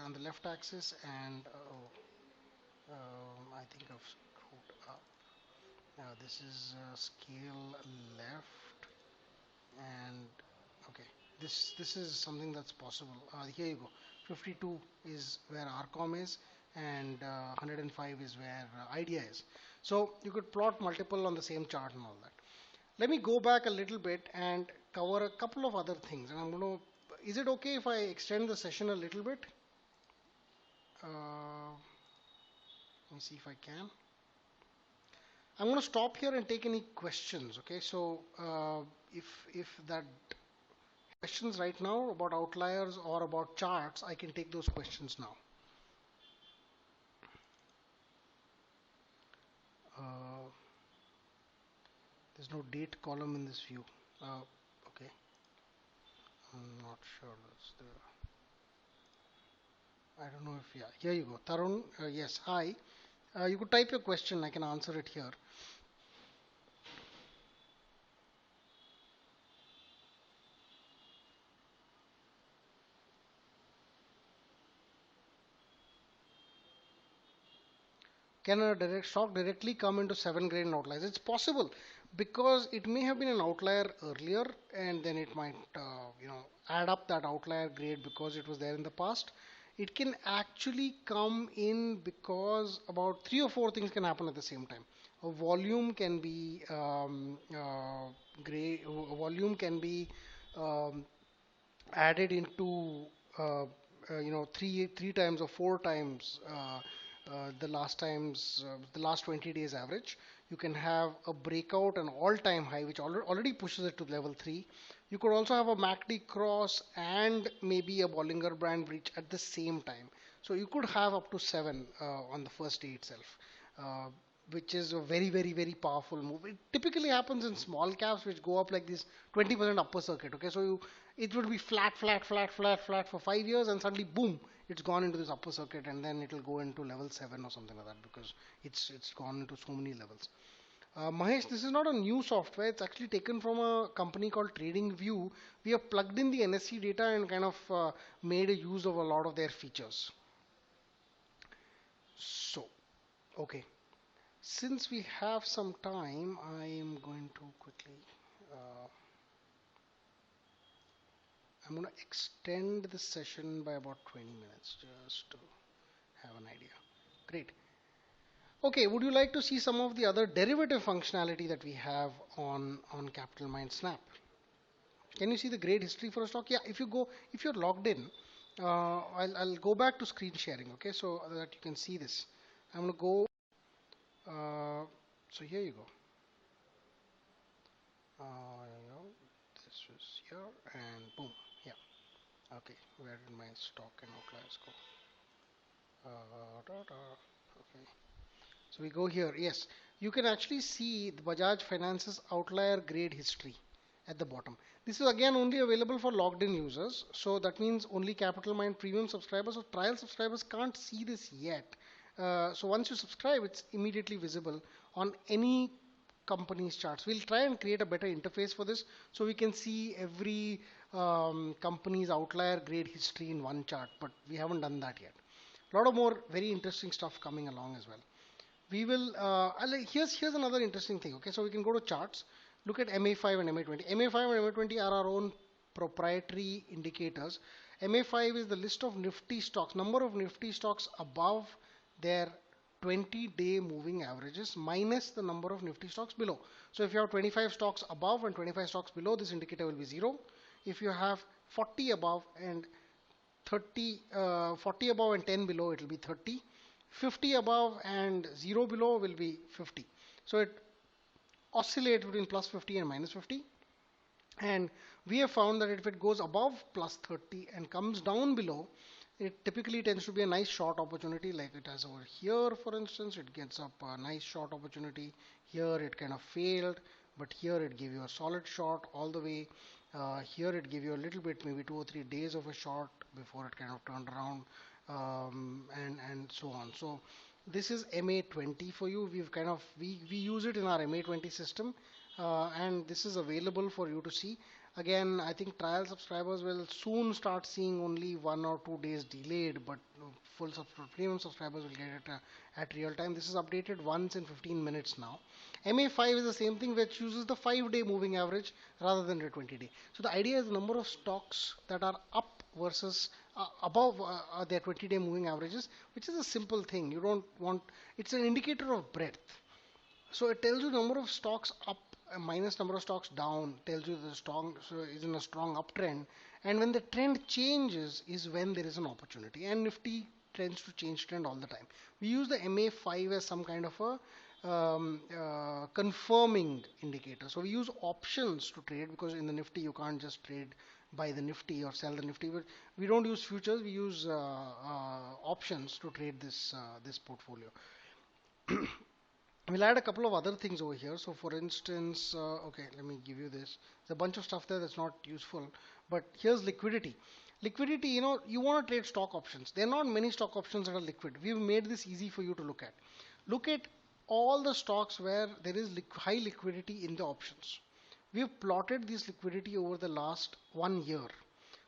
on the left axis, and I think I've screwed up. This is scale left, and okay, this is something that's possible. Here you go. 52 is where RCOM is, and 105 is where idea is. So you could plot multiple on the same chart and all that. Let me go back a little bit and cover a couple of other things, and I'm going to. Is it okay if I extend the session a little bit? Let me see if I can. I'm going to stop here and take any questions. Okay, so if that questions right now about outliers or about charts, I can take those questions now. There's no date column in this view. Okay, I'm not sure that's there. I don't know if, yeah, here you go. Tarun, yes, hi. You could type your question, I can answer it here. Can a direct stock directly come into 7 grade and outliers? It's possible because it may have been an outlier earlier and then it might, add up that outlier grade because it was there in the past. It can actually come in because about three or four things can happen at the same time. A volume can be volume can be um, added into three times or four times the last 20 days average. You can have a breakout, an all-time high, which already pushes it to level 3. You could also have a MACD cross and maybe a Bollinger Band breach at the same time. So you could have up to 7 on the first day itself, uh, which is a very, very, very powerful move. It typically happens in small caps, which go up like this 20% upper circuit. Okay, so it would be flat, flat, flat, flat, flat for 5 years, and suddenly, boom, it's gone into this upper circuit, and then it'll go into level 7 or something like that because it's gone into so many levels. Mahesh, this is not a new software. It's actually taken from a company called TradingView. We have plugged in the NSE data and kind of made a use of a lot of their features. So, okay. Since we have some time, I am going to quickly, uh, I'm going to extend the session by about 20 minutes just to have an idea. Great. Okay, would you like to see some of the other derivative functionality that we have on Capital Mind Snap? Can you see the grade history for a stock? Yeah, if you're logged in, I'll go back to screen sharing, okay, so that you can see this. I'm going to go, so here you go. This is here and boom, yeah, okay, where did my stock and outliers go? Okay, so we go here, yes, you can actually see the Bajaj Finance's outlier grade history at the bottom. This is again only available for logged in users, so that means only Capital Mind Premium subscribers or trial subscribers can't see this yet. So once you subscribe, it's immediately visible on any company's charts. We'll try and create a better interface for this so we can see every company's outlier grade history in one chart, but we haven't done that yet. A lot of more very interesting stuff coming along as well. We will, here's another interesting thing. Okay, so we can go to charts, look at MA5 and MA20. MA5 and MA20 are our own proprietary indicators. MA5 is the list of Nifty stocks, number of Nifty stocks above their 20-day moving averages minus the number of Nifty stocks below. So if you have 25 stocks above and 25 stocks below, this indicator will be 0. If you have 40 above and 40 above and 10 below, it will be 30. 50 above and 0 below will be 50. So it oscillates between plus 50 and minus 50. And we have found that if it goes above plus 30 and comes down below, it typically tends to be a nice short opportunity, like it has over here, for instance. It gets up a nice short opportunity. Here it kind of failed, but here it gave you a solid short all the way. Here it gave you a little bit, maybe 2 or 3 days of a short before it kind of turned around, and so on. So this is MA20 for you. We use it in our MA20 system, and this is available for you to see. Again, I think trial subscribers will soon start seeing only 1 or 2 days delayed, but full premium subscribers will get it at real time. This is updated once in 15 minutes now. MA5 is the same thing, which uses the 5-day moving average rather than the 20-day. So the idea is the number of stocks that are up versus above their 20-day moving averages, which is a simple thing. You don't want, it's an indicator of breadth. So it tells you number of stocks up minus number of stocks down, tells you the strong, so is in a strong uptrend, and when the trend changes is when there is an opportunity, and Nifty tends to change trend all the time. We use the MA5 as some kind of a confirming indicator. So we use options to trade, because in the Nifty you can't just trade buy the Nifty or sell the Nifty. But we don't use futures, we use options to trade this portfolio. We'll add a couple of other things over here. So for instance, okay, let me give you this. There's a bunch of stuff there that's not useful, but here's liquidity. Liquidity, you want to trade stock options. There are not many stock options that are liquid. We've made this easy for you to look at. Look at all the stocks where there is high liquidity in the options. We've plotted this liquidity over the last 1 year.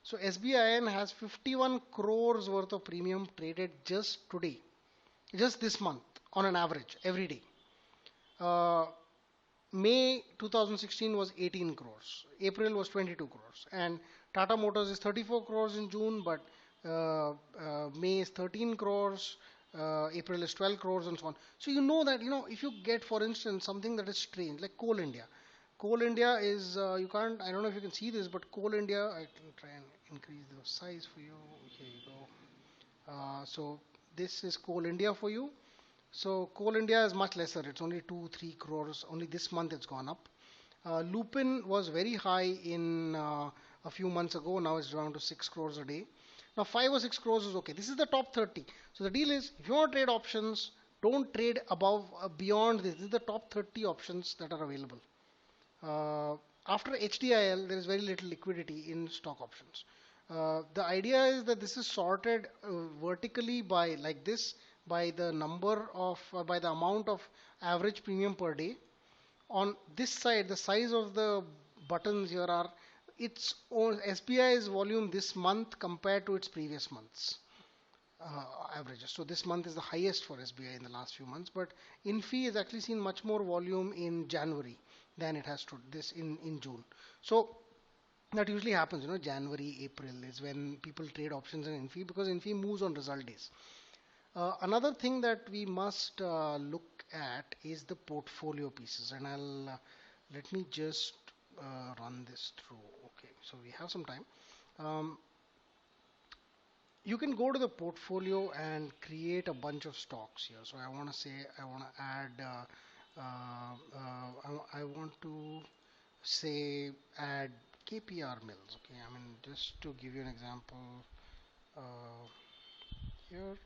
So SBIN has 51 crores worth of premium traded just today, just this month on an average every day. Uh, May 2016 was 18 crores. April was 22 crores. And Tata Motors is 34 crores in June, but May is 13 crores. April is 12 crores and so on. So you know that, if you get, for instance, something that is strange, like Coal India. Coal India is, you can't, I don't know if you can see this, but Coal India, I can try and increase the size for you. Here you go. So this is Coal India for you. So Coal India is much lesser. It's only 2-3 crores. Only this month it's gone up. Lupin was very high in a few months ago. Now it's down to 6 crores a day. Now 5 or 6 crores is okay. This is the top 30. So the deal is, if you want to trade options, don't trade above beyond this. This is the top 30 options that are available. Uh, After HDIL, there is very little liquidity in stock options. The idea is that this is sorted vertically by like this, by the by the amount of average premium per day. On this side, the size of the buttons here are its own SBI's volume this month compared to its previous months averages. So this month is the highest for SBI in the last few months, but Infi has actually seen much more volume in January than it has to this in June. So that usually happens, January, April is when people trade options in Infi because Infi moves on result days. Another thing that we must look at is the portfolio pieces, and let me just run this through. Okay, so we have some time. Um, you can go to the portfolio and create a bunch of stocks here. So I want to say I want to add. I want to say add KPR mills. Okay, I mean just to give you an example. Uh, Here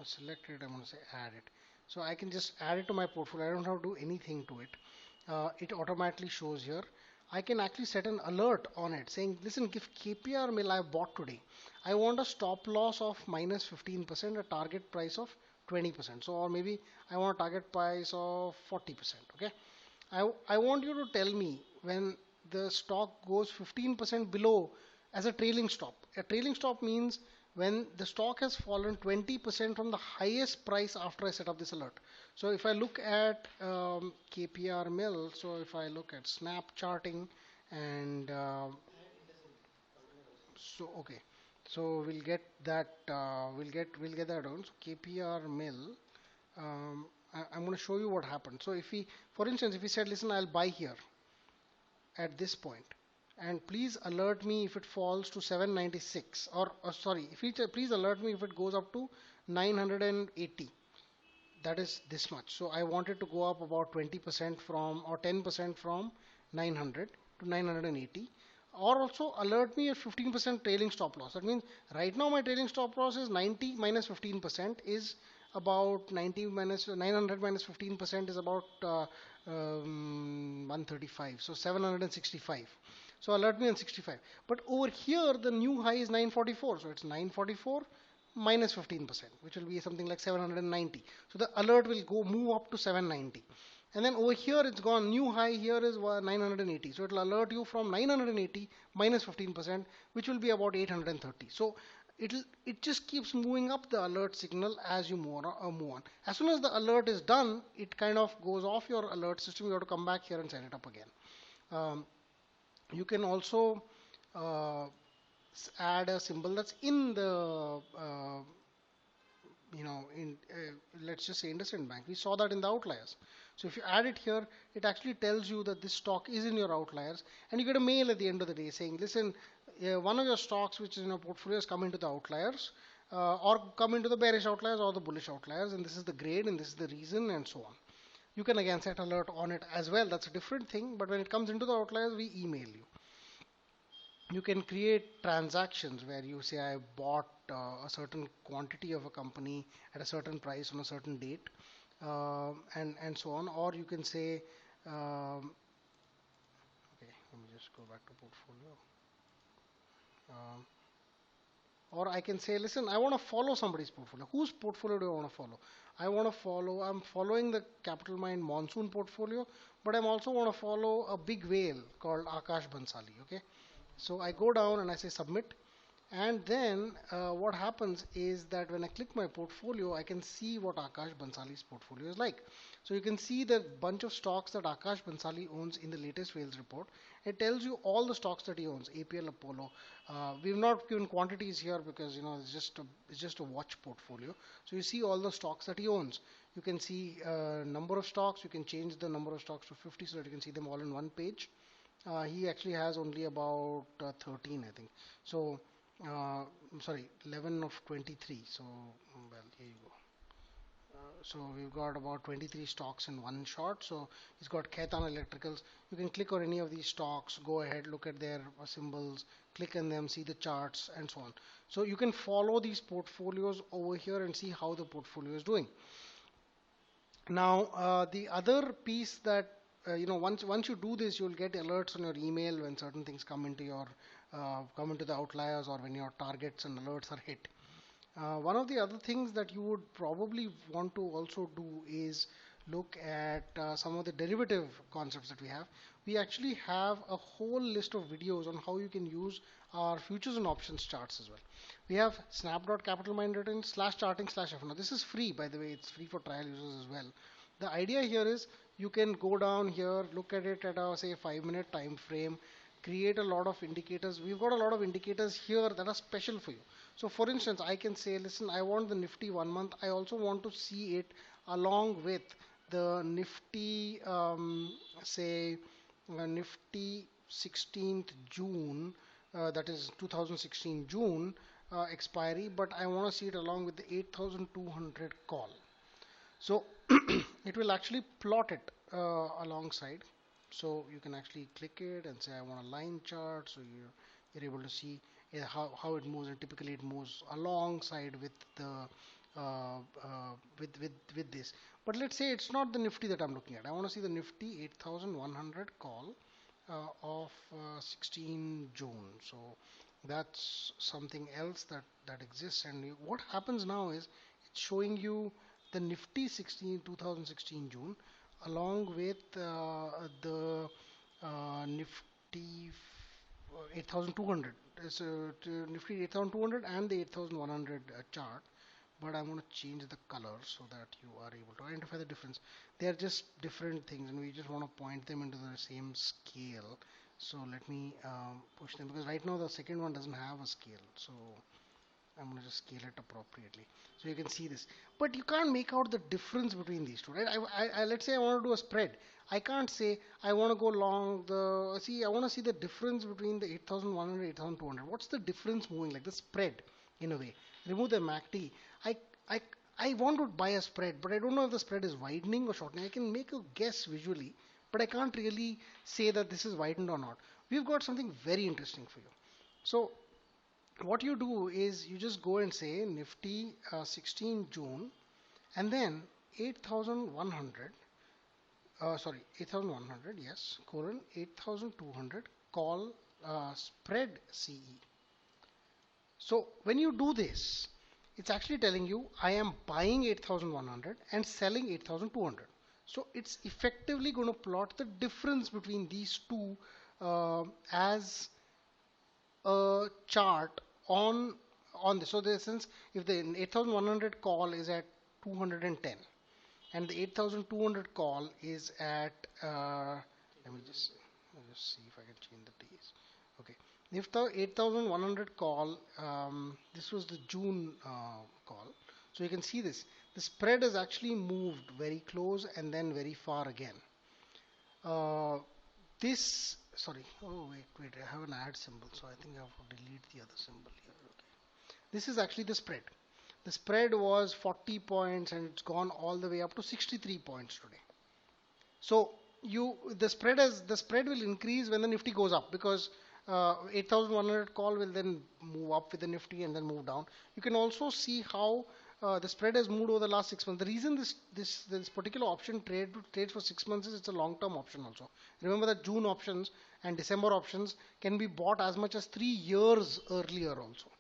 select it. I'm going to say add it. So I can just add it to my portfolio. I don't have to do anything to it. It automatically shows here. I can actually set an alert on it saying, listen, if KPR mill I bought today, I want a stop loss of minus 15%, a target price of 20%. So, or maybe I want a target price of 40%. Okay. I want you to tell me when the stock goes 15% below as a trailing stop. A trailing stop means when the stock has fallen 20% from the highest price after I set up this alert. So if I look at KPR mill, so if I look at snap charting and so okay, so we'll get that down. So KPR mill, I'm going to show you what happened. So if we, for instance, if we said, listen, I'll buy here at this point, and please alert me if it falls to 796, or sorry, if it please alert me if it goes up to 980. That is this much. So I wanted to go up about 20% from or 10% from 900 to 980, or also alert me at 15% trailing stop loss. That means right now my trailing stop loss is 90 minus 15% is about 90 minus 900 minus 15% is about 135. So 765. So alert me on 65. But over here the new high is 944. So it's 944 minus 15%, which will be something like 790. So the alert will go move up to 790. And then over here it's gone new high here is 980. So it will alert you from 980 minus 15%, which will be about 830. So it just keeps moving up the alert signal as you move on. As soon as the alert is done, it kind of goes off your alert system. You have to come back here and set it up again. You can also uh, add a symbol that's in the let's just say IndusInd Bank. We saw that in the outliers. So if you add it here, it actually tells you that this stock is in your outliers, and you get a mail at the end of the day saying, listen, one of your stocks which is in your portfolio has come into the outliers, or come into the bearish outliers or the bullish outliers, and this is the grade and this is the reason and so on. You can again set alert on it as well. That's a different thing, but when it comes into the outliers, we email you. You can create transactions where you say I bought a certain quantity of a company at a certain price on a certain date, and so on. Or you can say, okay, let me just go back to portfolio. Um, or I can say, listen, I want to follow somebody's portfolio. Whose portfolio do I want to follow? I'm following the Capital Mind Monsoon portfolio, but I'm also want to follow a big whale called Akash Bansali. Okay, so I go down and I say submit, And then what happens is that when I click my portfolio, I can see what Akash Bansali's portfolio is like. So you can see the bunch of stocks that Akash Bansali owns in the latest Wales report. It tells you all the stocks that he owns, APL Apollo. We've not given quantities here because it's just a watch portfolio. So you see all the stocks that he owns. You can see number of stocks. You can change the number of stocks to 50 so that you can see them all in one page. He actually has only about 13, I think. So, sorry, 11 of 23. So, well, here you go. So we've got about 23 stocks in one shot. So he's got Khaitan Electricals. You can click on any of these stocks, go ahead, look at their symbols, click on them, see the charts, and so on. So you can follow these portfolios over here and see how the portfolio is doing. Now, the other piece that once you do this, you'll get alerts on your email when certain things come into the outliers or when your targets and alerts are hit. One of the other things that you would probably want to also do is look at some of the derivative concepts that we have. We actually have a whole list of videos on how you can use our futures and options charts as well. We have snap.capital mind written slash charting slash F&O. This is free, by the way. It's free for trial users as well. The idea here is you can go down here, look at it at a say 5 minute time frame, create a lot of indicators. We've got a lot of indicators here that are special for you. So for instance, I can say, listen, I want the Nifty 1 month. I also want to see it along with the Nifty, say, Nifty 16th June, that is 2016 June expiry, but I want to see it along with the 8200 call. So it will actually plot it alongside. So you can actually click it and say I want a line chart. So you're able to see how it moves, and typically it moves alongside with the with this. But let's say it's not the Nifty that I'm looking at. I want to see the Nifty 8100 call of 16 June. So that's something else that exists. And what happens now is it's showing you the Nifty 2016 June along with the Nifty 8200. So Nifty 8200 and the 8100 chart. But I'm going to change the color so that you are able to identify the difference. They are just different things, and we just want to point them into the same scale. So let me push them, because right now the second one doesn't have a scale. So I'm going to just scale it appropriately. So you can see this. But you can't make out the difference between these two, right? Let's say I want to do a spread. I can't say I want to go long the, see, I want to see the difference between the 8100 8200. What's the difference moving, like the spread in a way? Remove the MACD. I, I, I want to buy a spread, but I don't know if the spread is widening or shortening. I can make a guess visually, but I can't really say that this is widened or not. We've got something very interesting for you. So what you do is you just go and say Nifty 16 June and then 8100, sorry, 8100, yes, colon 8200 call spread CE. So when you do this, it's actually telling you I am buying 8100 and selling 8200. So it's effectively going to plot the difference between these two as a chart on this. So in essence, if the 8100 call is at 210 and the 8200 call is at let me just see if I can change the days. Okay, if the 8100 call, this was the June call, so you can see this. The spread has actually moved very close and then very far again. This, sorry, oh wait, I have an add symbol, so I think I have to delete the other symbol here. Okay, this is actually the spread. The spread was 40 points and it's gone all the way up to 63 points today. So the spread will increase when the Nifty goes up, because 8100 call will then move up with the Nifty and then move down. You can also see how the spread has moved over the last 6 months. The reason this particular option trades for 6 months is it's a long-term option also. Remember that June options and December options can be bought as much as 3 years earlier also.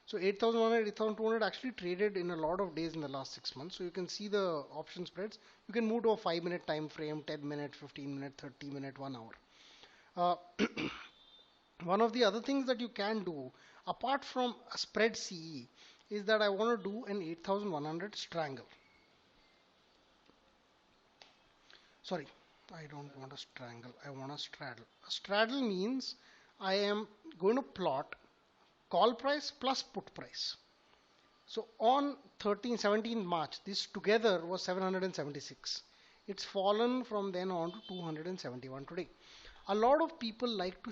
So 8100, 8200 actually traded in a lot of days in the last 6 months. So you can see the option spreads. You can move to a 5-minute time frame, 10 minute, 15 minute, 30 minute, 1 hour. One of the other things that you can do, apart from a spread CE, is that I want to do an 8100 strangle. Sorry, I don't want a strangle, I want a straddle. A straddle means I am going to plot call price plus put price. So on 17th March, this together was 776. It's fallen from then on to 271 today. A lot of people like to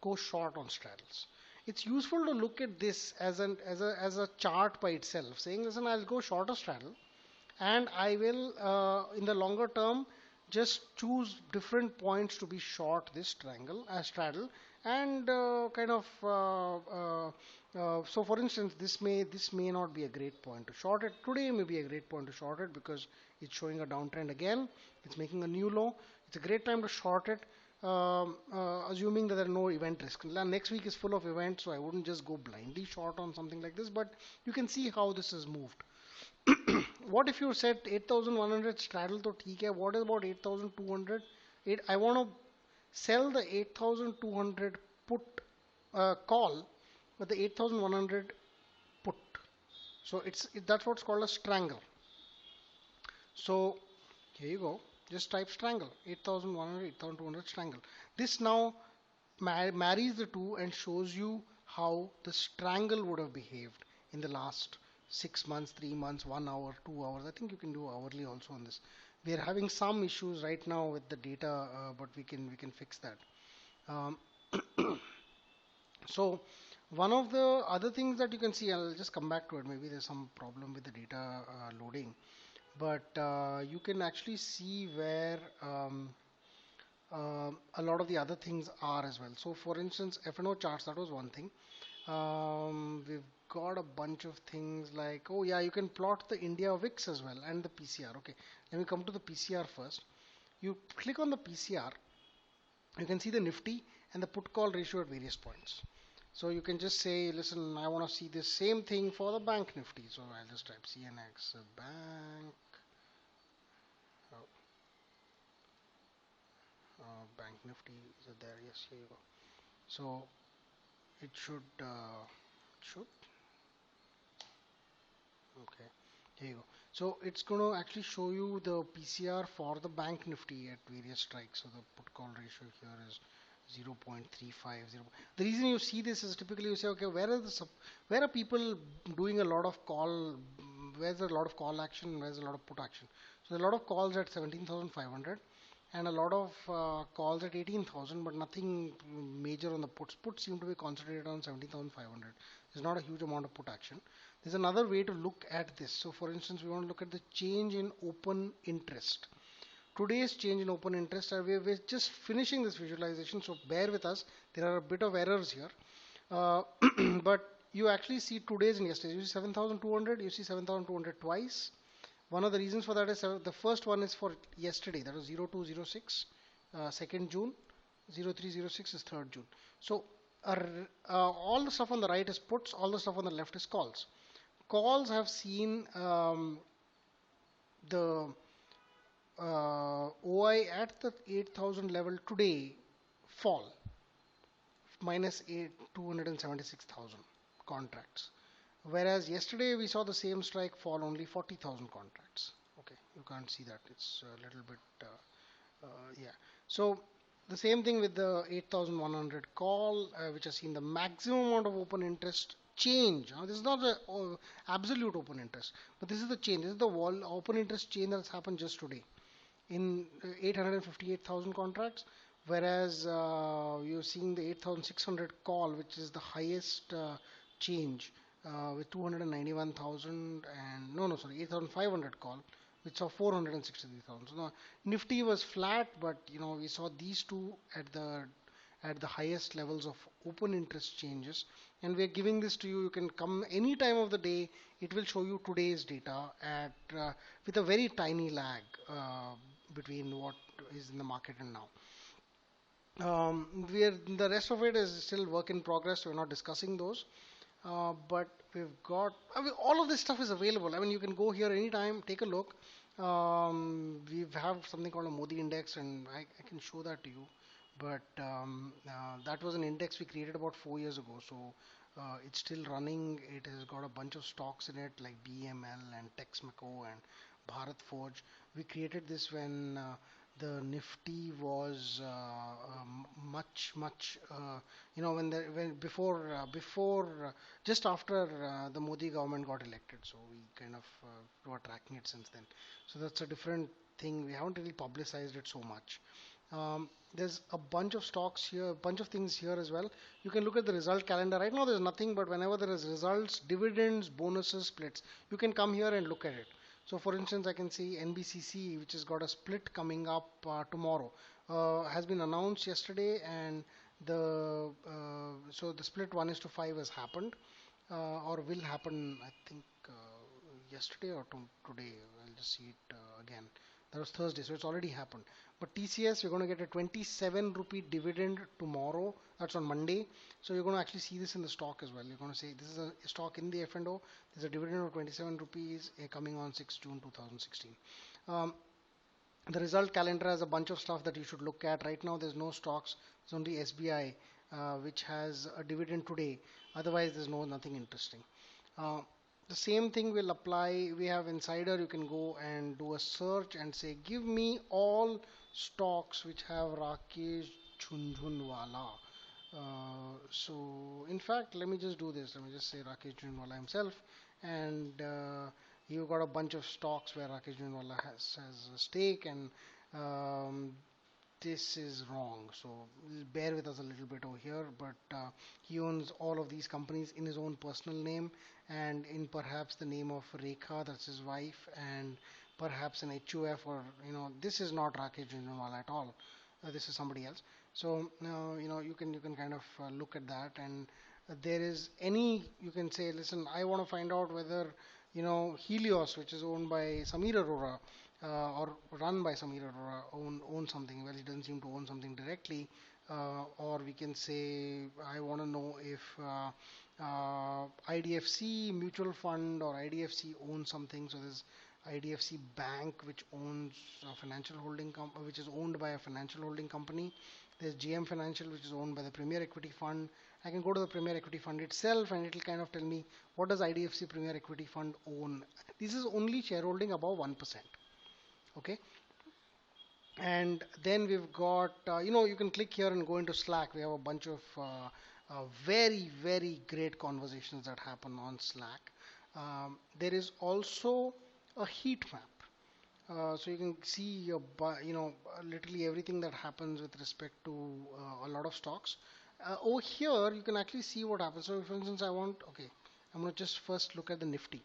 go short on straddles. It's useful to look at this as a chart by itself, saying, listen, I'll go short a straddle, and I will, in the longer term, just choose different points to be short this straddle, and so for instance, this may not be a great point to short it today. May be a great point to short it because it's showing a downtrend again. It's making a new low. It's a great time to short it, assuming that there are no event risk. Next week is full of events, so I wouldn't just go blindly short on something like this. But you can see how this has moved. What if you said 8100 straddle to theek hai? What is about 8200? I want to sell the 8200 put call, but the 8100 put. So that's what's called a strangle. So here you go. Just type strangle 8100, 8200 strangle. This now marries the two and shows you how the strangle would have behaved in the last 6 months, 3 months, 1 hour, 2 hours. I think you can do hourly also on this. We are having some issues right now with the data, but we can fix that. Um, so one of the other things that you can see, I'll just come back to it. Maybe there's some problem with the data loading, but you can actually see where a lot of the other things are as well. So for instance, F&O charts, that was one thing. We've got a bunch of things like, oh yeah, you can plot the India VIX as well and the PCR. Okay, let me come to the PCR first. You click on the PCR, you can see the Nifty and the put call ratio at various points. So you can just say, listen, I want to see this same thing for the bank Nifty. So I'll just type CNX bank. Oh, bank Nifty, is it there? Yes, here you go. So it should, okay, here you go. So it's going to actually show you the PCR for the bank Nifty at various strikes. So the put call ratio here is 0.350. The reason you see this is typically you say, okay, where are people doing a lot of call? Where's a lot of call action? Where's a lot of put action? So there's a lot of calls at 17,500 and a lot of calls at 18,000, but nothing major on the puts. Puts seem to be concentrated on 17,500. There's not a huge amount of put action. There's another way to look at this. So for instance, we want to look at the change in open interest. Today's change in open interest, we're just finishing this visualization, so bear with us. There are a bit of errors here. But you actually see today's and yesterday's. You see 7,200, you see 7,200 twice. One of the reasons for that is the first one is for yesterday, that was 0206, 2nd June, 0306 is 3rd June. So all the stuff on the right is puts, all the stuff on the left is calls. Calls have seen the OI at the 8,000 level today fall, minus 276,000 contracts. Whereas yesterday we saw the same strike fall only 40,000 contracts. Okay, you can't see that. It's a little bit, yeah. So the same thing with the 8,100 call, which has seen the maximum amount of open interest change. Now, this is not the absolute open interest, but this is the change. This is the open interest change that's happened just today in 858,000 contracts. Whereas you're seeing the 8,600 call, which is the highest change. With 291,000 and no, sorry, 8,500 call, which saw 463,000. So now Nifty was flat, but we saw these two at the highest levels of open interest changes. And we're giving this to you. You can come any time of the day. It will show you today's data at with a very tiny lag between what is in the market and now. The rest of it is still work in progress. We're not discussing those. But we've got, all of this stuff is available. I mean, you can go here anytime, take a look. We have something called a Modi index, and I can show that to you. But that was an index we created about 4 years ago. So It's still running. It has got a bunch of stocks in it like BML and Texmaco and Bharat Forge. We created this when the Nifty was much when just after the Modi government got elected. So we kind of were tracking it since then. So that's a different thing. We haven't really publicized it so much. There's a bunch of stocks here, a bunch of things here as well. You can look at the result calendar. Right now, there's nothing, but whenever there is results, dividends, bonuses, splits, you can come here and look at it. So, for instance, I can see NBCC, which has got a split coming up tomorrow, has been announced yesterday, and so the split 1:5 has happened, or will happen, I think, yesterday or today. I'll just see it again. That was Thursday, so it's already happened. But TCS, you're going to get a 27 rupee dividend tomorrow. That's on Monday. So you're going to actually see this in the stock as well. You're going to say this is a stock in the F&O. There's a dividend of 27 rupees coming on 6 June 2016. Um, the result calendar has a bunch of stuff that you should look at. Right now, there's no stocks. There's only SBI, which has a dividend today. Otherwise, there's nothing interesting. Uh, the same thing will apply. We have Insider. You can go and do a search and say, give me all stocks which have Rakesh Jhunjhunwala. So, in fact, let me just do this. Let me just say Rakesh Jhunjhunwala himself, and you've got a bunch of stocks where Rakesh Jhunjhunwala has a stake, and um, this is wrong. So bear with us a little bit over here. But he owns all of these companies in his own personal name and in perhaps the name of Rekha, that's his wife, and perhaps an HUF or this is not Rakesh Jhunjhunwala at all. This is somebody else. So you can kind of look at that, and there is any you can say, listen, I want to find out whether Helios, which is owned by Samir Arora, or run by Samir Arora, own something. Well, he doesn't seem to own something directly. Or we can say, I want to know if IDFC mutual fund or IDFC owns something. So there's IDFC Bank, which owns a financial holding which is owned by a financial holding company. There's GM Financial, which is owned by the Premier Equity Fund. I can go to the Premier Equity Fund itself, and it'll kind of tell me what does IDFC Premier Equity Fund own. This is only shareholding above 1%. Okay, and then we've got you can click here and go into Slack. We have a bunch of very great conversations that happen on Slack. There is also a heat map, so you can see literally everything that happens with respect to a lot of stocks. Over here you can actually see what happens. So for instance, I'm going to just first look at the Nifty.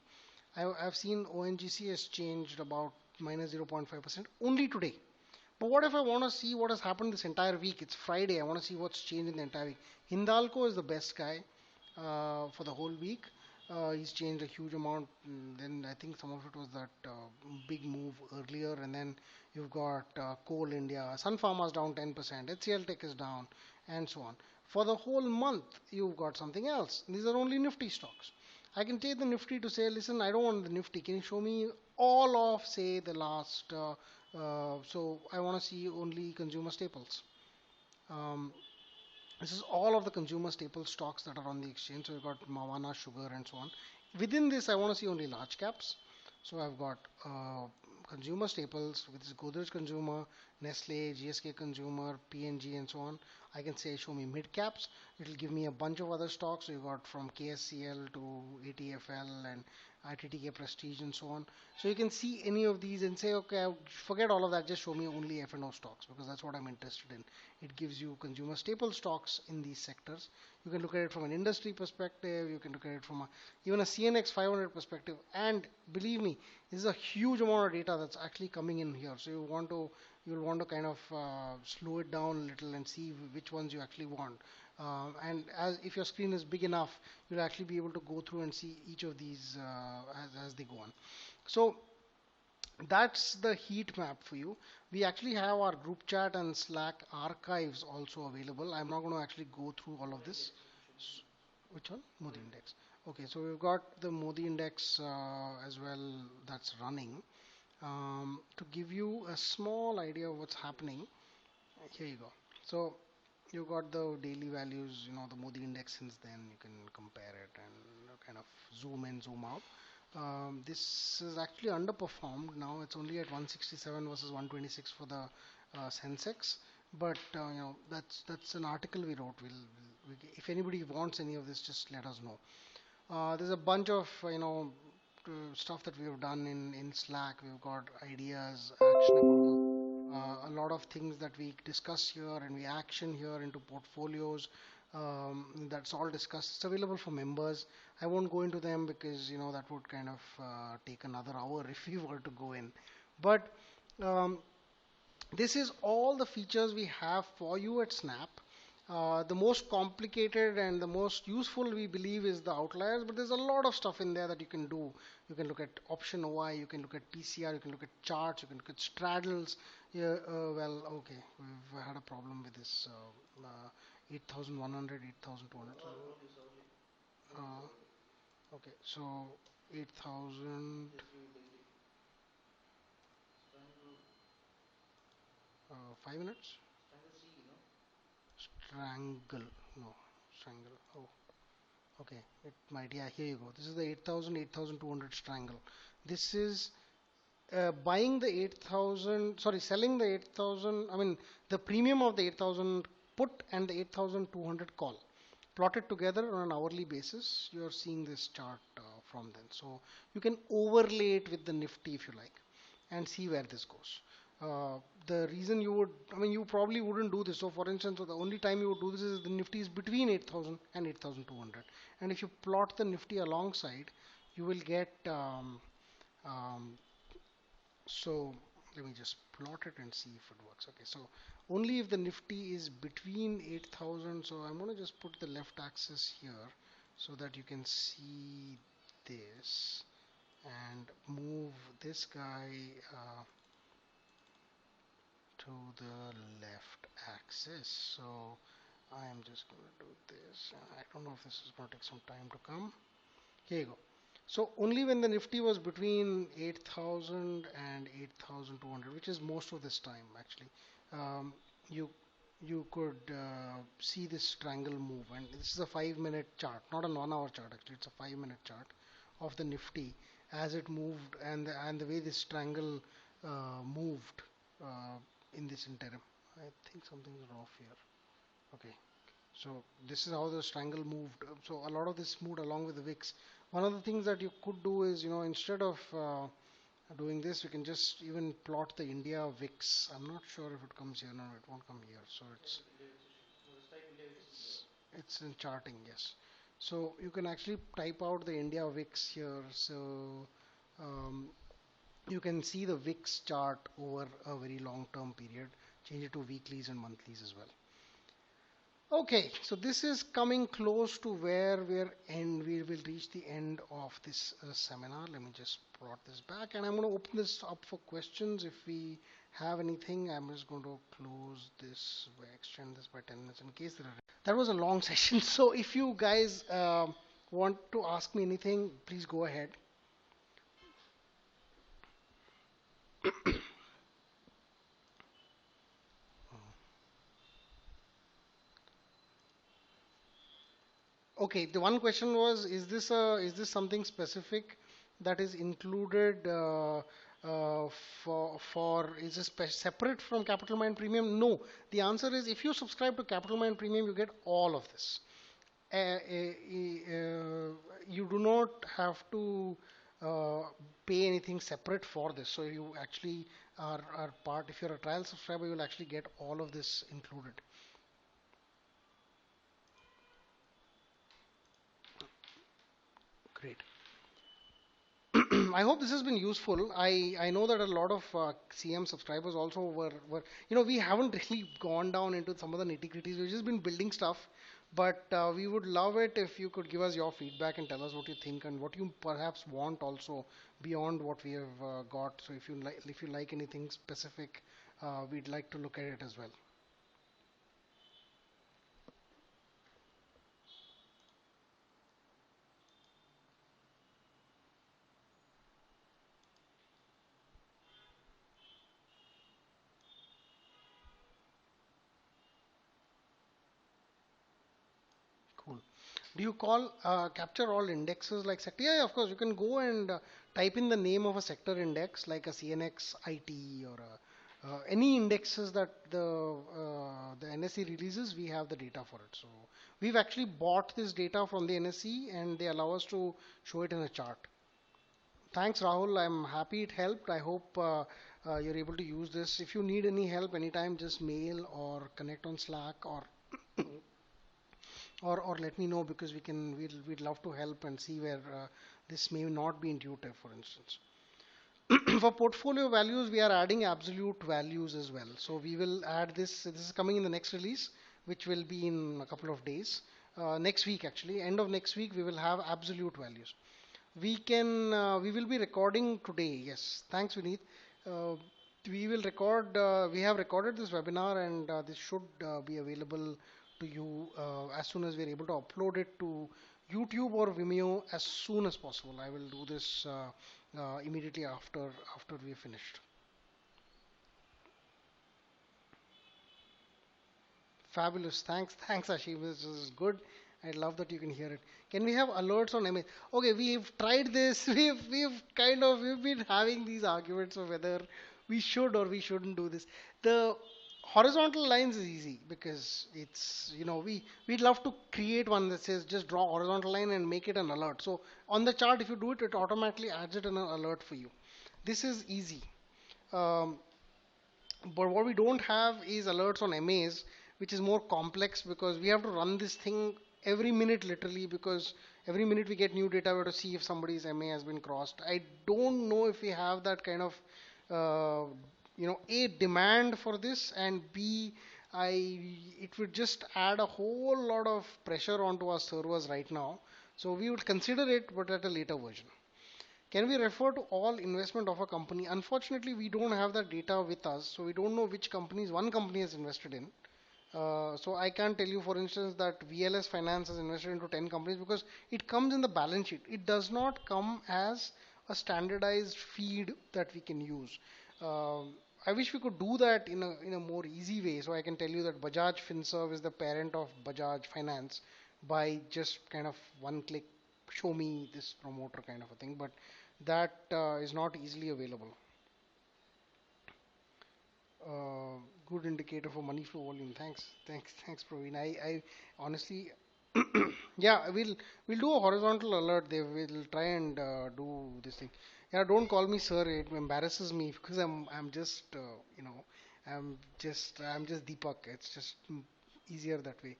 I've seen ONGC has changed about minus 0.5% only today. But what if I want to see what has happened this entire week? It's Friday. I want to see what's changed in the entire week. Hindalco is the best guy for the whole week. He's changed a huge amount. Then I think some of it was that big move earlier. And then you've got Coal India. Sun Pharma is down 10%. HCL Tech is down, and so on. For the whole month, you've got something else. These are only Nifty stocks. I can take the Nifty to say, listen, I don't want the Nifty. Can you show me all of, say, the last so I want to see only consumer staples. Um, this is all of the consumer staple stocks that are on the exchange. So we've got Mawana, Sugar, and so on. Within this, I want to see only large caps. So I've got consumer staples, which is Godrej Consumer, Nestle, GSK Consumer, P&G, and so on. I can say show me mid caps. It'll give me a bunch of other stocks. So you got from KSCL to ATFL and ITTK Prestige and so on. So you can see any of these and say, okay, forget all of that. Just show me only F&O stocks because that's what I'm interested in. It gives you consumer staple stocks in these sectors. You can look at it from an industry perspective. You can look at it from even a CNX 500 perspective. And believe me, this is a huge amount of data that's actually coming in here. So you'll want to kind of slow it down a little and see which ones you actually want. And if your screen is big enough, you'll actually be able to go through and see each of these as they go on. So that's the heat map for you. We actually have our group chat and Slack archives also available. I'm not going to actually go through all of this. Which one? Modi index. Okay, so we've got the Modi index as well that's running. To give you a small idea of what's happening, here you go. So You got the daily values, the Modi index since then. You can compare it and kind of zoom in, zoom out. This is actually underperformed. Now it's only at 167 versus 126 for the Sensex. But that's an article we wrote. If anybody wants any of this, just let us know. There's a bunch of stuff that we have done in Slack. We've got ideas, actionable, a lot of things that we discuss here and we action here into portfolios. That's all discussed. It's available for members. I won't go into them because that would kind of take another hour if we were to go in. But um, this is all the features we have for you at Snap. The most complicated and the most useful we believe is the outliers, but there's a lot of stuff in there that you can do. You can look at option OI, you can look at PCR, you can look at charts, you can look at straddles. Yeah, well, okay, we've had a problem with this 8100, 8200. Okay, so 8000, 5 minutes? Strangle, no, strangle. Oh, okay, it might. Yeah, here you go. This is the 8000, 8200 strangle. This is buying the 8000, sorry, selling the 8000, I mean, the premium of the 8000 put and the 8200 call. Plotted together on an hourly basis, you are seeing this chart from then. So you can overlay it with the Nifty if you like and see where this goes. The reason you would, I mean, you probably wouldn't do this. So, for instance, so the only time you would do this is the Nifty is between 8000 and 8200. And if you plot the Nifty alongside, you will get um, so let me just plot it and see if it works. Okay, so only if the Nifty is between 8000. So I'm going to just put the left axis here so that you can see this and move this guy to the left axis. So I am just going to do this. I don't know if this is going to take some time to come. Here you go. So only when the Nifty was between 8000 and 8200, which is most of this time actually, um, you you could see this triangle move. And this is a 5 minute chart, not a 1 hour chart actually. It's a 5 minute chart of the Nifty as it moved and the way this triangle moved in this interim. I think something's off here. Okay. So this is how the strangle moved. So a lot of this moved along with the wicks. One of the things that you could do is, instead of doing this, you can just even plot the India wicks. I'm not sure if it comes here. No, it won't come here. So it's in charting, yes. So you can actually type out the India wicks here. So um, you can see the wicks chart over a very long term period. Change it to weeklies and monthlies as well. Okay, so this is coming close to where we will reach the end of this seminar. Let me just plot this back and I'm going to open this up for questions. If we have anything, I'm just going to close this, extend this by 10 minutes in case there are. That was a long session, so if you guys want to ask me anything, please go ahead. Okay, the one question was, is this something specific that is included is this separate from Capital Mind Premium? No. The answer is if you subscribe to Capital Mind Premium, you get all of this. You do not have to uh, pay anything separate for this. So you actually are part. If you're a trial subscriber, you'll actually get all of this included. Great. I hope this has been useful. I know that a lot of CM subscribers also we haven't really gone down into some of the nitty gritties. We've just been building stuff, but we would love it if you could give us your feedback and tell us what you think and what you perhaps want also beyond what we have got. So if you like anything specific, we'd like to look at it as well. Cool. Do you call capture all indexes like sector? Yeah, yeah, of course. You can go and type in the name of a sector index like a CNX IT or any indexes that the NSE releases. We have the data for it. So we've actually bought this data from the NSE and they allow us to show it in a chart. Thanks, Rahul. I'm happy it helped. I hope you're able to use this. If you need any help anytime, just mail or connect on Slack or let me know because we'd love to help and see where this may not be intuitive, for instance. For portfolio values, we are adding absolute values as well. So we will add this. This is coming in the next release, which will be in a couple of days. Next week, actually, end of next week, we will have absolute values. We will be recording today. Yes, thanks, Vineet. Uh, we will record. We have recorded this webinar, and this should be available to you as soon as we are able to upload it to YouTube or Vimeo as soon as possible. I will do this immediately after we are finished. Fabulous. Thanks, Ashim. This is good. I love that you can hear it. Can we have alerts on MA? Okay, we've tried this. We've been having these arguments of whether we should or we shouldn't do this. The horizontal lines is easy because we'd love to create one that says just draw horizontal line and make it an alert. So on the chart, if you do it, it automatically adds it in an alert for you. This is easy. Um, but what we don't have is alerts on MAs, which is more complex because we have to run this thing every minute literally because every minute we get new data, we have to see if somebody's MA has been crossed. I don't know if we have that kind of, A, demand for this, and B, it would just add a whole lot of pressure onto our servers right now. So we would consider it, but at a later version. Can we refer to all investment of a company? Unfortunately, we don't have that data with us, so we don't know which companies one company has invested in. So I can't tell you, for instance, that VLS Finance has invested into 10 companies because it comes in the balance sheet. It does not come as a standardized feed that we can use. I wish we could do that in a more easy way. So I can tell you that Bajaj Finserv is the parent of Bajaj Finance by just kind of one click, show me this promoter kind of a thing. But that is not easily available. Uh, Good indicator for money flow volume. Thanks, Praveen. I honestly, yeah, we'll do a horizontal alert. They will try and do this thing. Yeah, don't call me sir. It embarrasses me because I'm just I'm just Deepak. It's just easier that way.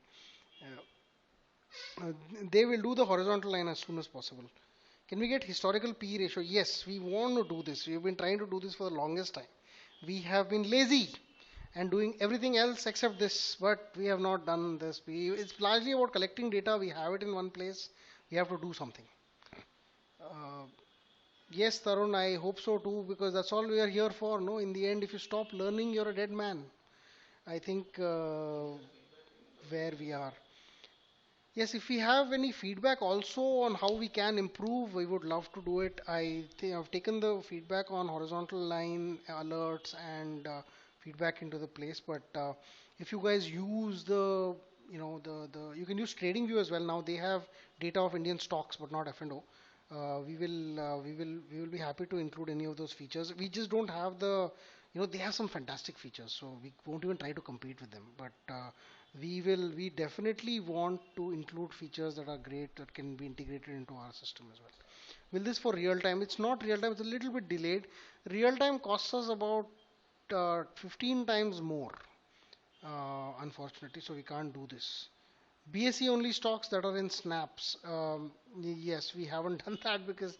Uh, they will do the horizontal line as soon as possible. Can we get historical P ratio? Yes, we want to do this. We've been trying to do this for the longest time. We have been lazy and doing everything else except this, but we have not done this. It's largely about collecting data. We have it in one place. We have to do something. Uh, yes, Tarun, I hope so too, because that's all we are here for. No, in the end, if you stop learning, you're a dead man. I think where we are. Yes, if we have any feedback also on how we can improve, we would love to do it. I think I've taken the feedback on horizontal line alerts and feedback into the place. But if you guys use you can use TradingView as well. Now they have data of Indian stocks, but not F&O. We will be happy to include any of those features. We just don't have they have some fantastic features, so we won't even try to compete with them. But we definitely want to include features that are great that can be integrated into our system as well. Will this for real time? It's not real time, it's a little bit delayed. Real time costs us about 15 times more, unfortunately, so we can't do this. BSE only stocks that are in snaps. Yes, we haven't done that because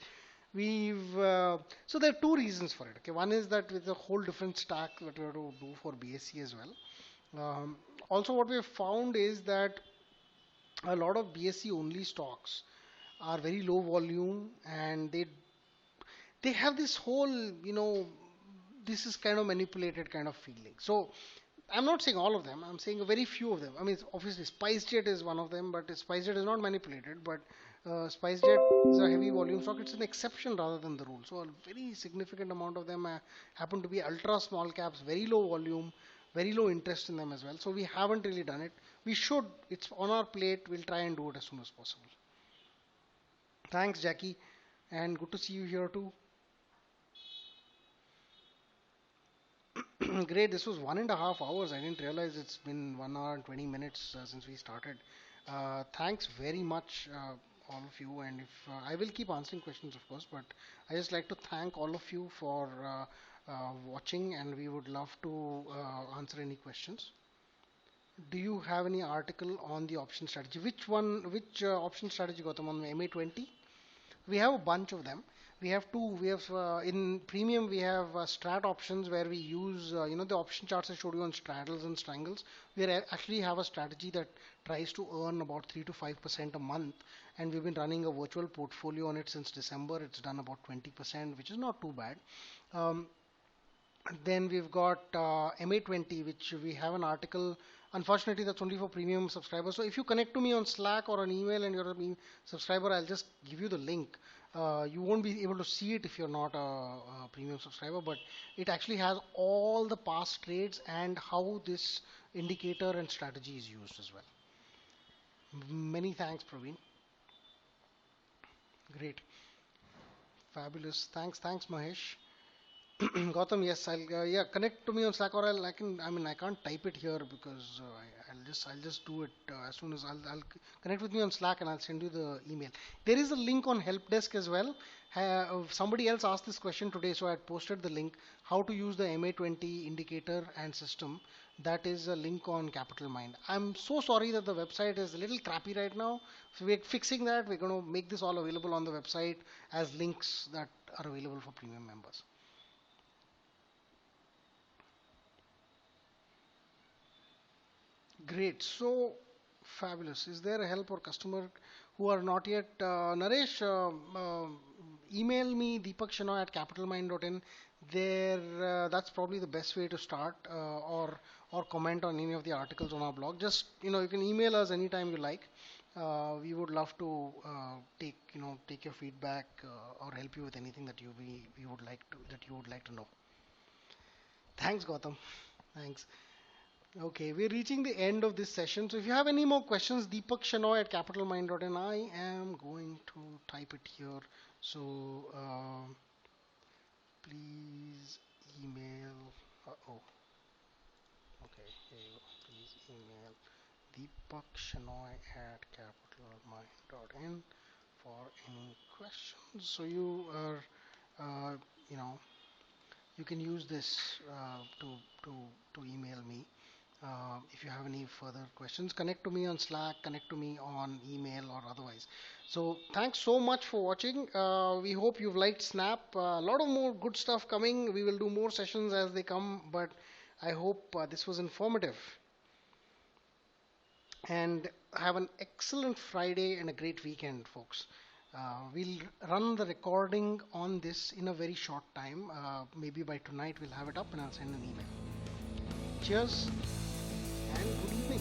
so there are two reasons for it. Okay, one is that with a whole different stack that we have to do for BSE as well. Also, what we have found is that a lot of BSE only stocks are very low volume and they have this whole, this is kind of manipulated kind of feeling. So I'm not saying all of them, I'm saying a very few of them. I mean, obviously SpiceJet is one of them, but SpiceJet is not manipulated, but SpiceJet is a heavy volume stock. It's an exception rather than the rule. So a very significant amount of them happen to be ultra small caps, very low volume, very low interest in them as well. So we haven't really done it. We should. It's on our plate. We'll try and do it as soon as possible. Thanks, Jackie, and good to see you here too. Great. This was 1.5 hours. I didn't realize it's been 1 hour and 20 minutes since we started. Thanks very much, all of you. And if I will keep answering questions, of course, but I just like to thank all of you for watching, and we would love to answer any questions. Do you have any article on the option strategy? Which one? Which option strategy, Gautam, on MA20? We have a bunch of them. We have two. We have in premium we have strat options where we use the option charts I showed you on straddles and strangles. We actually have a strategy that tries to earn about 3 to 5% a month, and we've been running a virtual portfolio on it since December. It's done about 20%, which is not too bad. Um, then we've got MA20, which we have an article. Unfortunately, that's only for premium subscribers. So if you connect to me on Slack or an email and you're a subscriber, I'll just give you the link. You won't be able to see it if you're not a premium subscriber, but it actually has all the past trades and how this indicator and strategy is used as well. Many thanks, Praveen. Great. Fabulous. Thanks, Mahesh. Gautam, yes, yeah, connect to me on Slack, or I mean, I can't type it here because I'll just do it as soon as connect with me on Slack and I'll send you the email. There is a link on help desk as well. Somebody else asked this question today, so I had posted the link how to use the MA20 indicator and system. That is a link on Capital Mind. I'm so sorry that the website is a little crappy right now. So we're fixing that. We're going to make this all available on the website as links that are available for premium members. Great. So fabulous. Is there a help or customer who are not yet? Naresh, email me Deepak Shenoy at capitalmind.in. There, that's probably the best way to start, or comment on any of the articles on our blog. Just you can email us anytime you like. We would love to take your feedback or help you with anything that we would like to that you would like to know. Thanks, Gautam. Thanks. Okay, we're reaching the end of this session. So if you have any more questions, Deepak Shenoy at capitalmind.in. I am going to type it here. So please email. Oh, okay. Here you go. Please email Deepak Shenoy at capitalmind.in for any questions. So uh, you know, you can use this to email me. If you have any further questions, connect to me on Slack, connect to me on email or otherwise. So thanks so much for watching. We hope you've liked Snap. A lot of more good stuff coming. We will do more sessions as they come, but I hope this was informative. And have an excellent Friday and a great weekend, folks. We'll run the recording on this in a very short time. Maybe by tonight we'll have it up and I'll send an email. Cheers and good evening.